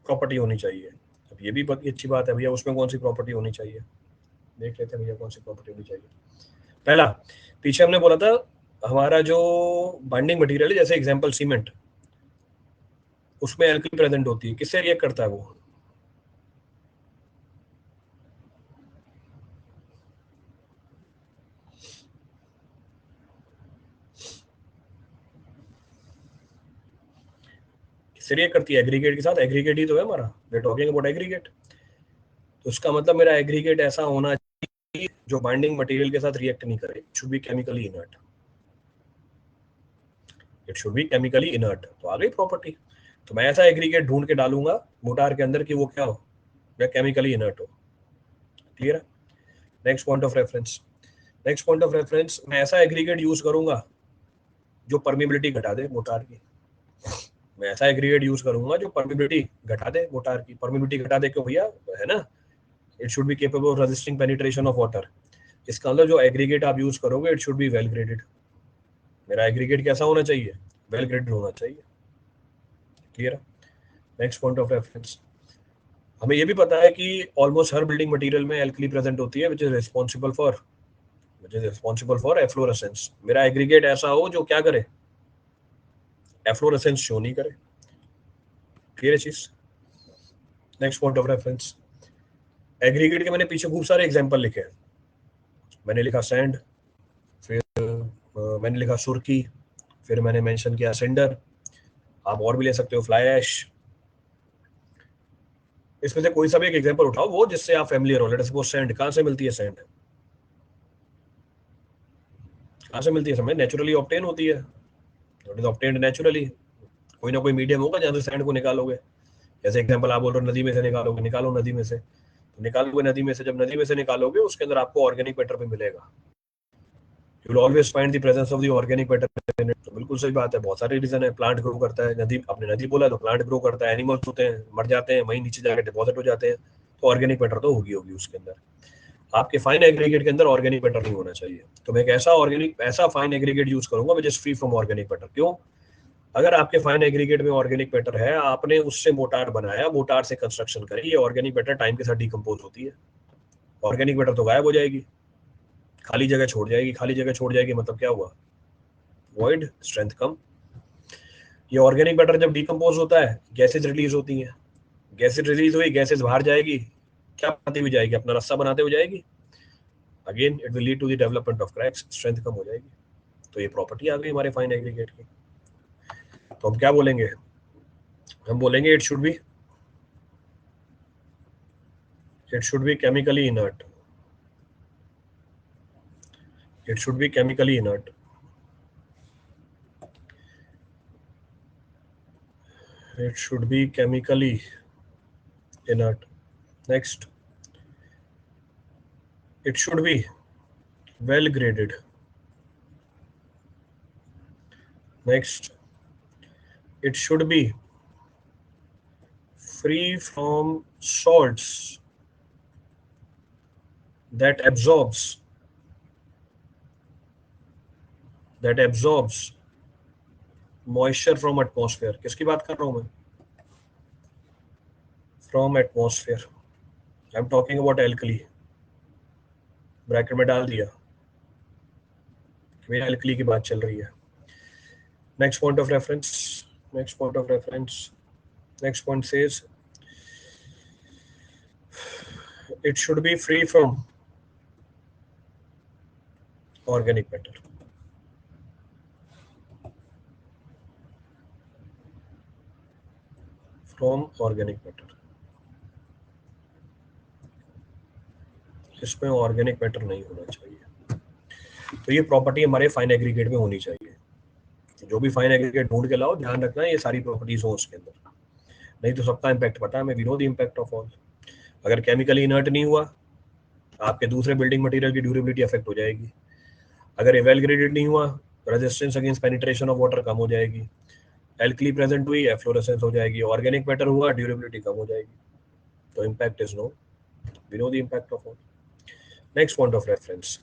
प्रॉपर्टी होनी चाहिए। अब ये भी बहुत अच्छी बात है भैया, उसमें कौन सी प्रॉपर्टी होनी चाहिए, देख लेते हैं भैया कौन सी प्रॉपर्टी होनी चाहिए। पहला, पीछे हमने बोला था हमारा जो बाइंडिंग मटेरियल है, जैसे एग्जांपल सीमेंट, उसमें एल्कली प्रेजेंट होती है, किससे रिएक्ट करता है वो, किससे रिएक्ट करती है, एग्रीगेट के साथ। एग्रीगेट ही तो है हमारा, we are talking about aggregate. तो उसका मतलब मेरा एग्रीगेट ऐसा होना चाहिए जो बाइंडिंग मटेरियल के साथ रिएक्ट नहीं करे। It should be chemically inert, it should be chemically inert. तो आ गई प्रॉपर्टी। तो मैं ऐसा एग्रीगेट ढूंढ के डालूंगा मोटार के अंदर कि वो क्या हो, या केमिकली इनर्ट हो। क्लियर है। Next point of reference, next point of reference, मैं ऐसा एग्रीगेट यूज करूंगा जो परमिबिलिटी घटा दे मोटार की। मैं ऐसा एग्रीगेट यूज करूंगा जो परमिबिलिटी घटा दे मोटार की। परमिबिलिटी घटा दे क्यों भैया, है ना, it should be capable of resisting penetration of water. इसका मतलब जो एग्रीगेट आप यूज करोगे it should be well graded. मेरा एग्रीगेट कैसा होना चाहिए, वेल ग्रेडेड होना चाहिए। क्लियर है। नेक्स्ट पॉइंट ऑफ रेफरेंस, हमें ये भी पता है कि ऑलमोस्ट हर बिल्डिंग मटेरियल में एल्कली प्रेजेंट होती है which is responsible for efflorescence. मेरा एग्रीगेट ऐसा हो जो क्या करे, एफ्लोरेसेंस शो नहीं करे। क्लियर है चीज। Next point of reference, aggregate के मैंने पीछे खूब सारे एग्जांपल लिखे हैं। मैंने लिखा सैंड, फिर मैंने लिखा सुर्की, फिर मैंने मेंशन किया सिंडर, आप और भी ले सकते हो, फ्लाई ऐश। इसमें से कोई सा भी एक एग्जांपल उठाओ वो जिससे आप फैमिलियर हो। लेट्स सपोज सैंड, कहाँ से मिलती है सैंड, कहाँ से मिलती है, समझ, नेचुरली ऑब्टेन होती है, इट इज ऑब्टेन्ड नेचुरली। कोई ना कोई मीडियम होगा जहाँ से सैंड को निकालोगे। जैसे एग्जांपल आप बोल रहे हो नदी में से निकालोगे, निकालो नदी में से, तो निकालोगे नदी में से, जब नदी में से निकालोगे उसके अंदर आपको ऑर्गेनिक मैटर भी मिलेगा। You will always find the presence of the organic matter in it. तो बिल्कुल सही बात है, बहुत सारे रीजन है। प्लांट ग्रो करता है, नदी, आपने नदी बोला तो प्लांट ग्रो करता है, एनिमल्स होते हैं मर जाते हैं वहीं नीचे जाकर डिपॉजिट हो जाते हैं, तो ऑर्गेनिक मैटर तो होगी होगी उसके अंदर। आपके फाइन एग्रीगेट के अंदर ऑर्गेनिक मैटर नहीं होना चाहिए। तो मैं एक ऐसा फाइन एग्रीगेट यूज करूंगा which is free from organic matter. क्यों, अगर आपके फाइन एग्रीगेट में ऑर्गेनिक मैटर है, आपने उससे मोटार बनाया, मोटार से कंस्ट्रक्शन करी, ये ऑर्गेनिक मैटर टाइम के साथ डिकम्पोज होती है, ऑर्गेनिक मैटर तो गायब हो जाएगी, खाली जगह छोड़ जाएगी। खाली जगह छोड़ जाएगी मतलब क्या हुआ, वॉइड, स्ट्रेंथ कम। ये ऑर्गेनिक मैटर जब डिकम्पोज होता है गैसेज रिलीज होती हैं, गैसेज रिलीज हुई, गैसेज बाहर जाएगी, क्या बनाती हुई जाएगी, अपना रास्ता बनाते हुए जाएगी। Again it will lead to the development of cracks, strength कम हो जाएगी। तो ये प्रॉपर्टी आ गई हमारे फाइन एग्रीगेट की। तो हम क्या बोलेंगे, हम बोलेंगे it should be chemically inert, it should be chemically inert, it should be chemically inert. Next, it should be well graded. Next, it should be free from salts that absorbs moisture from atmosphere, किसकी बात कर रहा हूं मैं? From atmosphere, I am talking about alkali, bracket में डाल दिया, मेरा एल्कली की बात चल रही है। Next point of reference, next point of reference, next point says it should be free from organic matter. From organic matter, इसमें ऑर्गेनिक मैटर नहीं होना चाहिए। तो ये प्रॉपर्टी हमारे फाइन एग्रीगेट में होनी चाहिए। जो भी फाइन एग्रीगेट ढूंढ के लाओ, ध्यान रखना ये सारी प्रॉपर्टीज हो उसके अंदर, नहीं तो सबका इम्पैक्ट पता है हमें, we know the impact of all. अगर केमिकली इनर्ट नहीं हुआ, आपके दूसरे बिल्डिंग मटेरियल की ड्यूरेबिलिटी अफेक्ट हो जाएगी। अगर एवेलग्रेडेड नहीं हुआ, resistance against penetration of water कम हो जाएगी। एल्कली प्रेजेंट हुई, एफ्लोरेसेंस हो जाएगी। ऑर्गेनिक मैटर हुआ, ड्यूरेबिलिटी कम हो जाएगी। तो impact is know, we know the impact of all. Next point of reference,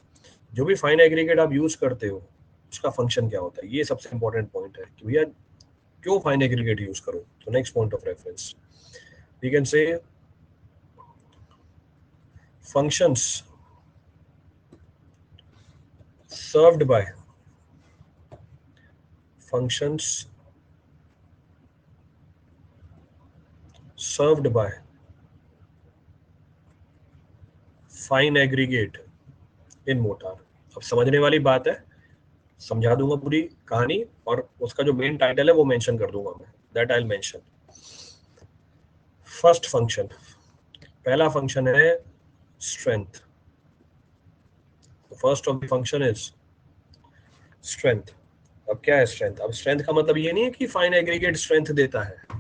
जो भी फाइन एग्रीगेट आप यूज करते हो उसका फंक्शन क्या होता है, ये सबसे इंपॉर्टेंट पॉइंट है कि भैया क्यों फाइन एग्रीगेट यूज करो। तो next point of reference we can say functions served by functions served by fine aggregate in motor। अब समझने वाली बात है, समझा दूंगा पूरी कहानी, और उसका जो मेन टाइटल है वो मेंशन कर दूंगा मैं, that I will mention. First function, पहला फंक्शन है strength. First of the function is strength. अब क्या है स्ट्रेंथ? अब स्ट्रेंथ का मतलब ये नहीं है कि फाइन एग्रीगेट स्ट्रेंथ देता है।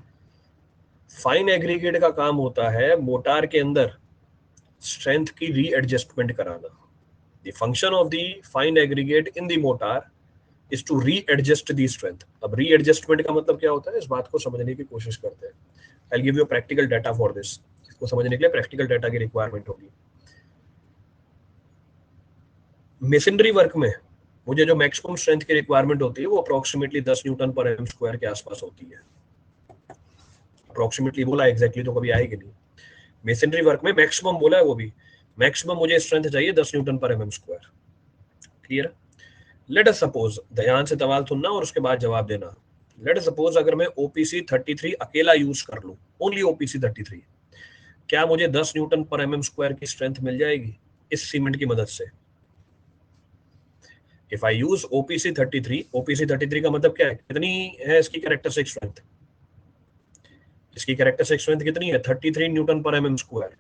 फाइन एग्रीगेट का काम होता है मोटार के अंदर स्ट्रेंथ की रीएडजस्टमेंट कराना। The function of the fine aggregate in the mortar is to readjust the strength. अब रीएडजस्टमेंट का मतलब क्या होता है, इस बात को समझने की कोशिश करते हैं। I will give you practical data for this. इसको समझने के लिए प्रैक्टिकल डाटा की रिक्वायरमेंट होगी। मेसनरी वर्क में मुझे जो मैक्सिमम स्ट्रेंथ की रिक्वायरमेंट होती है वो अप्रोक्सीमेटली 10 न्यूटन पर एम स्क्वायर के आसपास होती है। अप्रोक्सीमेटली बोला, एग्जैक्टली तो कभी आएगी नहीं। मेसनरी वर्क में मैक्सिमम बोला है, वो भी मैक्सिमम मुझे स्ट्रेंथ चाहिए 10 न्यूटन पर m square. Clear? Let us suppose, ध्यान से सवाल सुनना और उसके बाद जवाब देना। लेट अस सपोज अगर मैं ओपीसी 33 अकेला यूज कर लूं, ओनली ओपीसी 33, क्या मुझे 10 न्यूटन पर एम स्क्वायर की स्ट्रेंथ मिल जाएगी इस सीमेंट की मदद से? If I use OPC 33, OPC 33 का मतलब क्या है, कितनी है इसकी कैरेक्टरिस्टिक स्ट्रेंथ? इसकी कैरेक्टरिस्टिक स्ट्रेंथ कितनी है? 33 न्यूटन पर एम स्क्वायर।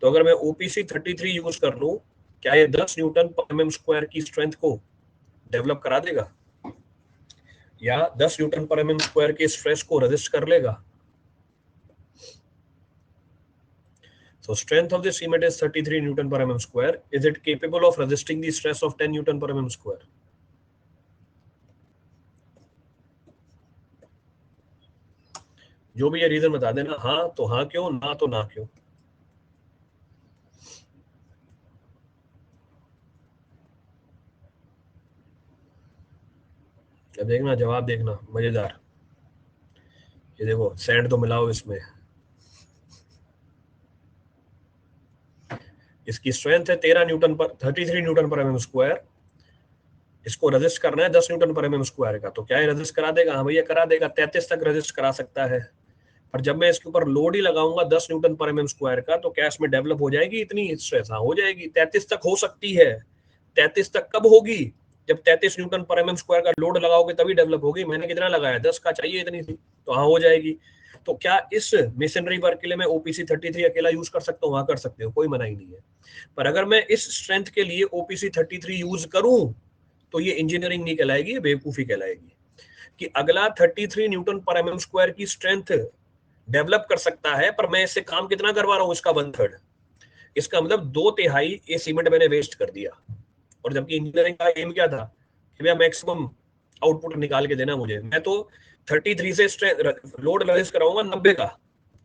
तो अगर मैं ओपीसी 33 यूज कर लूं, क्या ये 10 न्यूटन पर एम स्क्वायर की स्ट्रेंथ को डेवलप करा देगा, या 10 न्यूटन पर एम स्क्वायर के स्ट्रेस को रेजिस्ट कर लेगा? So strength of the cement is 33 Newton per mm square. Is it capable of resisting the stress of 10 Newton per mm square? जो भी ये रीजन बता देना, हाँ तो हाँ क्यों, ना तो ना क्यों। अब देखना, जवाब देखना, मजेदार। ये देखो, सैंड तो मिलाओ इसमें। इसकी स्ट्रेंथ है 13 न्यूटन पर 33 न्यूटन पर एम स्क्वायर। इसको रजिस्ट करना है 10 न्यूटन पर एम स्क्वायर का। तो क्या ये रजिस्ट करा देगा? हाँ भैया करा देगा, 33 तक रजिस्ट करा सकता है। पर जब मैं इसके ऊपर लोड ही लगाऊंगा 10 न्यूटन पर एम स्क्वायर का, तो क्या इसमें डेवलप हो जाएगी इतनी स्ट्रेस? हाँ हो जाएगी, 33 तक हो सकती है। 33 तक कब होगी? जब 33 न्यूटन पर एम स्क्वायर का लोड लगाओगे तभी डेवलप होगी। मैंने कितना लगाया? 10 का चाहिए, इतनी थी, तो हाँ हो जाएगी। तो क्या इस मेसनरी वर्क के लिए मैं ओपीसी 33 अकेला यूज कर सकता हूँ? हाँ कर सकते हो, कोई मनाही नहीं है। पर अगर मैं इस स्ट्रेंथ के लिए ओपीसी 33 यूज करूं तो ये इंजीनियरिंग नहीं कहलाएगी, ये बेवकूफी कहलाएगी। कि अगला 33 न्यूटन पर एम स्क्वायर की स्ट्रेंथ डेवलप कर सकता है, पर मैं इससे काम कितना करवा रहा हूं? इसका 1/3। इसका मतलब 2/3 ये सीमेंट मैंने वेस्ट कर दिया। और जबकि इंजीनियरिंग का एम क्या था कि भैया मैक्सिमम आउटपुट निकाल के देना मुझे, मैं तो 33 से लोड रजिस्ट कराऊंगा 90 का,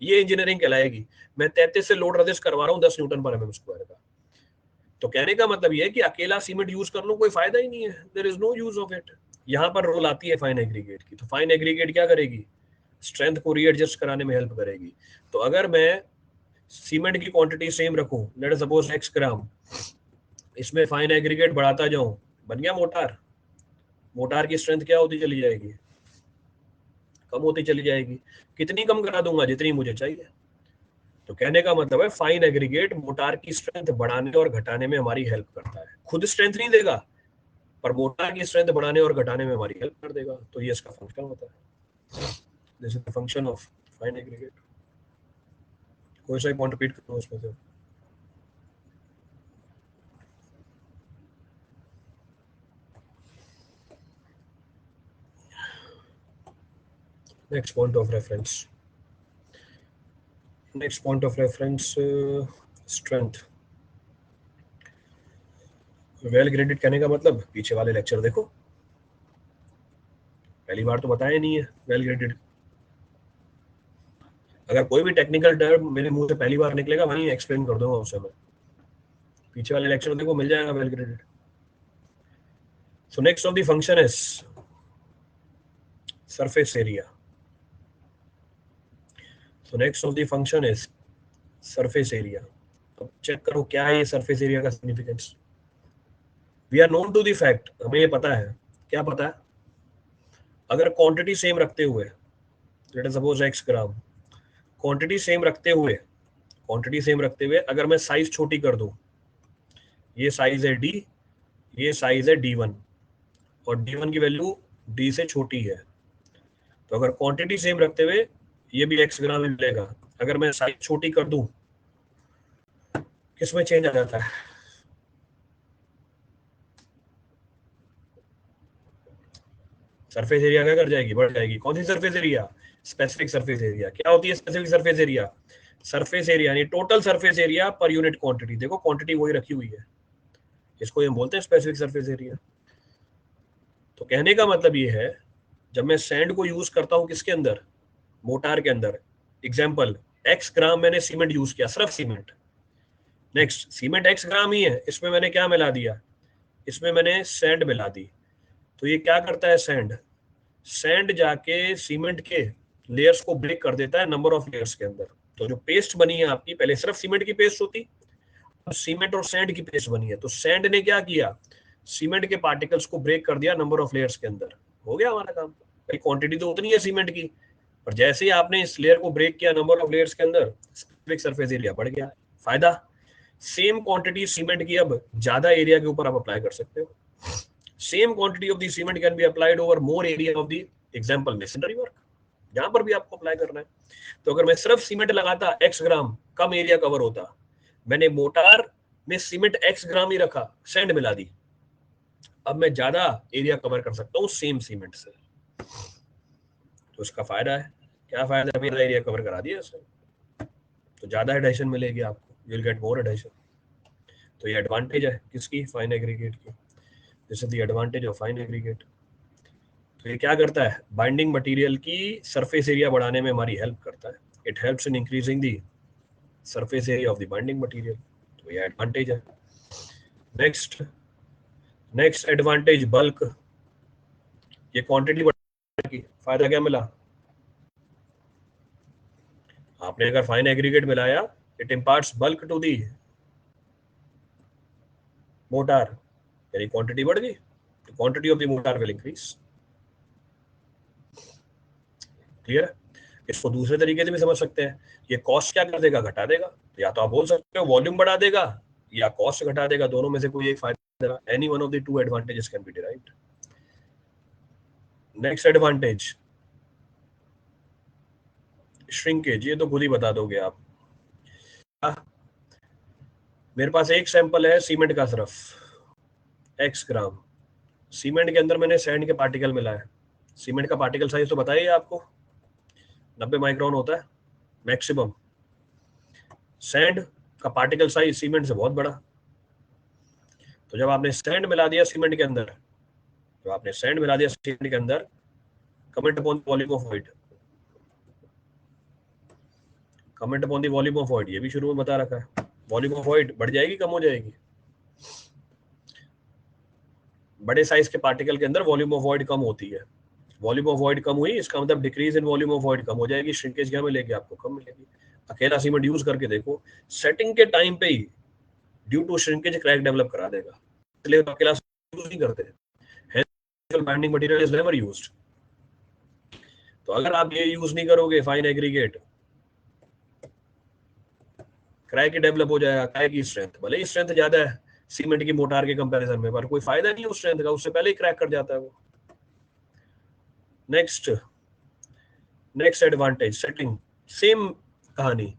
ये इंजीनियरिंग कहलाएगी। मैं 33 से लोड रजिस्ट करवा रहा हूँ 10 न्यूटन पर एम स्क्वायर का। तो कहने का मतलब ये है कि अकेला सीमेंट यूज कर लो कोई फायदा ही नहीं है, there is no use of it. यहाँ पर रोल आती है फाइन एग्रीगेट की। तो फाइन एग्रीगेट क्या करेगी, स्ट्रेंथ को रीएडजस्ट कराने में हेल्प करेगी। तो अगर मैं सीमेंट की क्वांटिटी सेम रखूं, लेट अस सपोज x ग्राम, इसमें फाइन एग्रीगेट बढ़ाता जाऊं, बन गया मोटार। मोटार की स्ट्रेंथ क्या होती चली जाएगी, कम होती चली जाएगी। कितनी कम करा दूंगा, जितनी मुझे चाहिए। तो कहने का मतलब है फाइन एग्रीगेट मोटार की स्ट्रेंथ बढ़ाने और घटाने में हमारी हेल्प करता है। खुद स्ट्रेंथ नहीं देगा, पर मोटार की स्ट्रेंथ बढ़ाने और घटाने में हमारी हेल्प कर देगा। तो ये इसका फंक्शन होता है। This is the function of fine aggregate. कोई सा पॉइंट रिपीट करूँ उसमें से? Next point of reference. Next point of reference, strength. Well graded कहने का मतलब पीछे वाले लेक्चर देखो, पहली बार तो बताया नहीं है वेल ग्रेडेड। अगर कोई भी टेक्निकल टर्म मेरे मुंह से पहली बार निकलेगा वहीं एक्सप्लेन कर दूंगा उसे मैं। पीछे वाले लेक्चर देखो, मिल जाएगा well graded. So next of the function is surface area. So next of the function is surface area. अब चेक करो क्या है ये सरफेस एरिया का significance. We are known to the fact, हमें ये पता है। क्या पता है, अगर क्वांटिटी सेम रखते हुए, लेट अस सपोज x ग्राम, क्वांटिटी सेम रखते हुए, क्वांटिटी सेम रखते हुए अगर मैं साइज छोटी कर दूं, ये साइज है d, ये साइज है d1, और d1 की वैल्यू d से छोटी है, तो अगर क्वांटिटी सेम रखते हुए ये भी x ग्राम ही मिलेगा। अगर मैं साइज छोटी कर दूं, किसमें चेंज आ जाता है, सरफेस एरिया क्या कर जाएगी, बढ़ जाएगी। कौन सी surface area, specific surface area. क्या होती है specific surface area, surface area यानी टोटल सरफेस एरिया पर यूनिट क्वांटिटी। देखो क्वांटिटी वही रखी हुई है, इसको हम बोलते हैं स्पेसिफिक सरफेस एरिया। तो कहने का मतलब ये है, जब मैं सैंड को यूज करता हूं किसके अंदर, मोटार के अंदर, एग्जाम्पल x ग्राम मैंने सीमेंट यूज किया, सिर्फ सीमेंट। नेक्स्ट सीमेंट x ग्राम ही है, इसमें मैंने क्या मिला दिया, इसमें मैंने सैंड मिला दी। तो ये क्या करता है, सैंड, सैंड जाके सीमेंट के लेयर्स को ब्रेक कर देता है नंबर ऑफ लेयर्स के अंदर। तो जो पेस्ट बनी है आपकी, पहले सिर्फ सीमेंट की पेस्ट होती, अब सीमेंट और सैंड की पेस्ट बनी है। तो सैंड ने क्या किया, सीमेंट के पार्टिकल्स को ब्रेक कर दिया नंबर ऑफ लेयर्स के अंदर। हो गया हमारा काम। भाई क्वांटिटी तो उतनी है सीमेंट की, पर जैसे ही आपने इस लेयर को ब्रेक किया नंबर ऑफ लेयर्स के अंदर, स्पेसिफिक सरफेस एरिया बढ़ गया। फायदा, सेम क्वांटिटी सीमेंट की अब ज्यादा एरिया के ऊपर आप अप्लाई कर सकते हो। Same quantity of the cement can be applied over more area of the, example masonry work, जहां पर भी आपको अप्लाई करना है। तो अगर मैं सिर्फ सीमेंट लगाता, x ग्राम कम एरिया कवर होता। मैंने मोटार में सीमेंट x ग्राम ही रखा, सैंड मिला दी, अब मैं ज्यादा एरिया कवर कर सकता हूँ सेम सीमेंट से। तो इसका फायदा है, क्या फायदा है, मेरा एरिया कवर करा दिया इसने, तो ज्यादा एडिशन मिलेगी आपको, you will get more addition. तो ये एडवांटेज है किसकी, फाइन एग्रीगेट की। This is the advantage of fine aggregate. तो ये क्या करता है, बाइंडिंग मटेरियल की सरफेस एरिया बढ़ाने में हमारी हेल्प करता है। It helps in increasing the surface area of the binding material. तो ये एडवांटेज है। Next, next advantage bulk. ये क्वांटिटी बढ़ाने की फायदा क्या मिला, आपने अगर फाइन एग्रीगेट मिलाया, it imparts bulk to the mortar, यानी क्वांटिटी बढ़ गई, तो quantity of the mortar will increase. Clear है। इसको दूसरे तरीके से भी समझ सकते हैं, ये कॉस्ट क्या कर देगा, घटा देगा। तो या तो आप बोल सकते हो वॉल्यूम बढ़ा देगा या कॉस्ट घटा देगा, दोनों में से कोई एक फायदा देगा। Any one of the two advantages can be derived. Next advantage, shrinkage. ये तो खुद ही बता दोगे आप। मेरे पास एक सैंपल है सीमेंट का, सिर्फ x ग्राम। सीमेंट के अंदर मैंने सैंड के पार्टिकल मिलाए। सीमेंट का पार्टिकल साइज तो बताइए आपको, 90 माइक्रोन होता है मैक्सिमम। सैंड का पार्टिकल साइज सीमेंट से बहुत बड़ा। तो जब आपने सैंड मिला दिया सीमेंट के अंदर, जब आपने सैंड मिला दिया सीमेंट के अंदर, comment upon volume of void, comment upon the volume of void, ये भी शुरू में बता रखा है। वॉल्यूम ऑफ वॉइड बढ़ जाएगी, कम हो जाएगी, बड़े साइज के पार्टिकल के अंदर वॉल्यूम ऑफ वॉइड कम होती है, वॉल्यूम ऑफ वॉइड कम हुई, इसका मतलब decrease in volume of void कम हो जाएगी, श्रिंकेज क्या मिलेगी आपको, कम मिलेगी। अकेला सीमेंट यूज करके देखो, सेटिंग के टाइम पे ही due to shrinkage crack develop करा देगा, इसलिए अकेला यूज नहीं करते, binding material is never used. तो अगर आप ये यूज नहीं करोगे फाइन एग्रीगेट, क्रैक ही डेवलप हो जाएगा, क्रैक की स्ट्रेंथ भले ही स्ट्रेंथ ज्यादा है सीमेंट की मोटार के कंपैरिजन में, पर कोई फायदा नहीं है उस स्ट्रेंथ का, उससे पहले ही क्रैक कर जाता है वो। Next next advantage setting, same कहानी,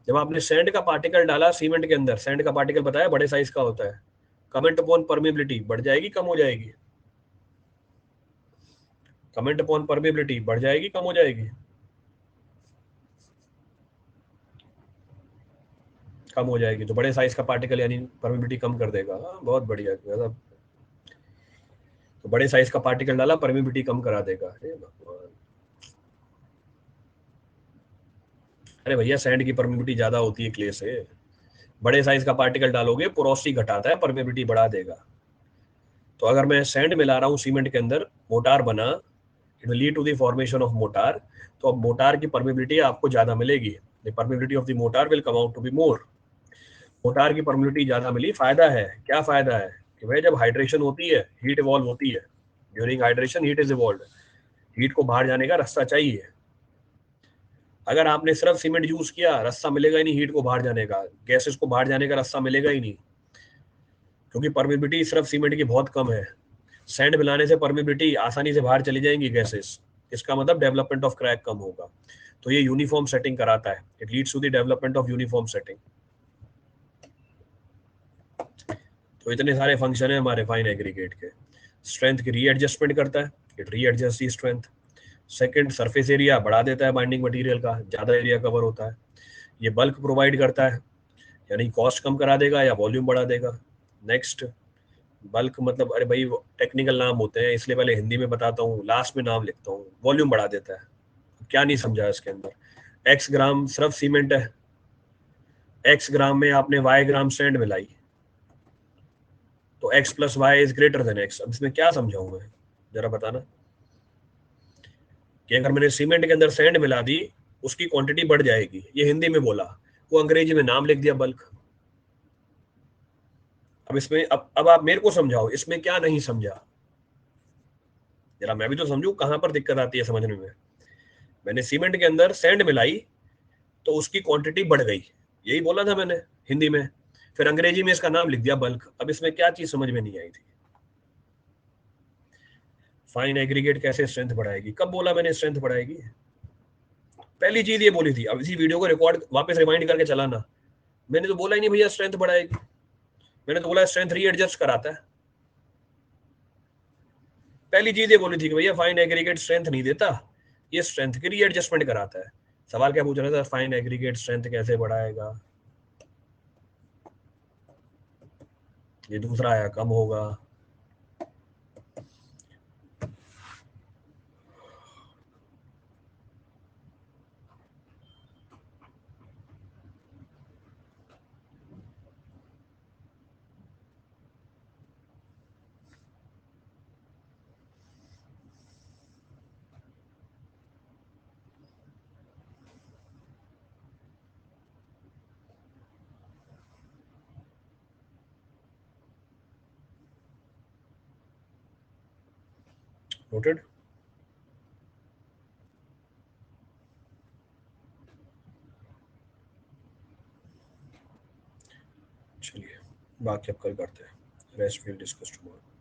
जब आपने सैंड का पार्टिकल डाला सीमेंट के अंदर, सैंड का पार्टिकल बताया बड़े साइज का होता है, कमेंट अपॉन परमेबिलिटी बढ़ जाएगी कम हो जाएगी, कमेंट अपॉन परमेबिलिटी बढ़ जाएगी कम हो जाएगी, कम हो जाएगी। तो बड़े साइज का पार्टिकल यानी परमेबिलिटी कम कर देगा। बहुत बढ़िया, मतलब तो बड़े साइज का पार्टिकल डाला परमेबिलिटी कम करा देगा। अरे भगवान, अरे भैया सैंड की परमेबिलिटी ज्यादा होती है क्ले से, बड़े साइज का पार्टिकल डालोगे पोरोसिटी घटाता है, परमेबिलिटी बढ़ा देगा। तो अगर मैं सैंड मिला रहा हूँ सीमेंट के अंदर, मोटार बना, it will lead to the formation of mortar, तो अब मोटार की परमेबिलिटी आपको ज्यादा मिलेगी, the permeability of the mortar will come out to be more. Mortar की परमेबिलिटी ज्यादा मिली, फायदा है, क्या फायदा है कि भाई जब हाइड्रेशन होती है हीट इवॉल्व होती है, during hydration heat is evolve, heat को बाहर जाने का रास्ता चाहिए। अगर आपने सिर्फ सीमेंट यूज किया, रास्ता मिलेगा ही नहीं हीट को बाहर जाने का, गैसेस को बाहर जाने का रास्ता मिलेगा ही नहीं, क्योंकि परमेबिलिटी सिर्फ सीमेंट की बहुत कम है। सैंड मिलाने से परमेबिलिटी आसानी से बाहर चली जाएंगी गैसेस, इसका मतलब डेवलपमेंट ऑफ क्रैक कम होगा। तो ये यूनिफॉर्म सेटिंग कराता है, it leads to the development of uniform setting. तो इतने सारे फंक्शन है हमारे फाइन एग्रीगेट के। स्ट्रेंथ की रीएडजस्टमेंट करता है, it readjust the strength. Second, surface area बढ़ा देता है बाइंडिंग मटेरियल का, ज्यादा एरिया कवर होता है। ये बल्क प्रोवाइड करता है, यानी कॉस्ट कम करा देगा या वॉल्यूम बढ़ा देगा। नेक्स्ट, बल्क मतलब, अरे भाई टेक्निकल नाम होते हैं इसलिए पहले हिंदी में बताता हूँ, लास्ट में नाम लिखता हूँ। वॉल्यूम बढ़ा देता है, क्या नहीं समझा इसके अंदर। एक्स ग्राम सिर्फ सीमेंट है, एक्स ग्राम में आपने वाई ग्राम सैंड मिलाई, तो X plus Y is greater than X. अब इसमें क्या समझाऊं मैं, जरा बताना। कि अगर मैंने सीमेंट के अंदर सैंड मिला दी, उसकी क्वांटिटी बढ़ जाएगी, ये हिंदी में बोला, वो अंग्रेजी में नाम लिख दिया बल्क। अब इसमें अब आप मेरे को समझाओ इसमें क्या नहीं समझा, जरा मैं भी तो समझू कहां पर दिक्कत आती है समझने में। मैंने सीमेंट के अंदर सैंड मिलाई तो उसकी क्वांटिटी बढ़ गई, यही बोला था मैंने हिंदी में, फिर अंग्रेजी में इसका नाम लिख दिया बल्क। अब इसमें क्या चीज समझ में नहीं आई थी। फाइन एग्रीगेट कैसे स्ट्रेंथ बढ़ाएगी, कब बोला मैंने स्ट्रेंथ बढ़ाएगी, पहली चीज ये बोली थी। अब इसी वीडियो को रिकॉर्ड वापस रिमाइंड करके चलाना, मैंने तो बोला ही नहीं भैया स्ट्रेंथ बढ़ाएगी, मैंने तो बोला स्ट्रेंथ रीएडजस्ट कराता है। पहली चीज ये बोली थी कि भैया फाइन एग्रीगेट स्ट्रेंथ नहीं देता, ये स्ट्रेंथ की रीएडजस्टमेंट कराता है। सवाल क्या पूछ रहा था, फाइन एग्रीगेट स्ट्रेंथ कैसे बढ़ाएगा, ये दूसरा आया कम होगा। नोटेड। चलिए बाकी अब कल करते हैं, रेस्ट विल डिस्कस टुमारो।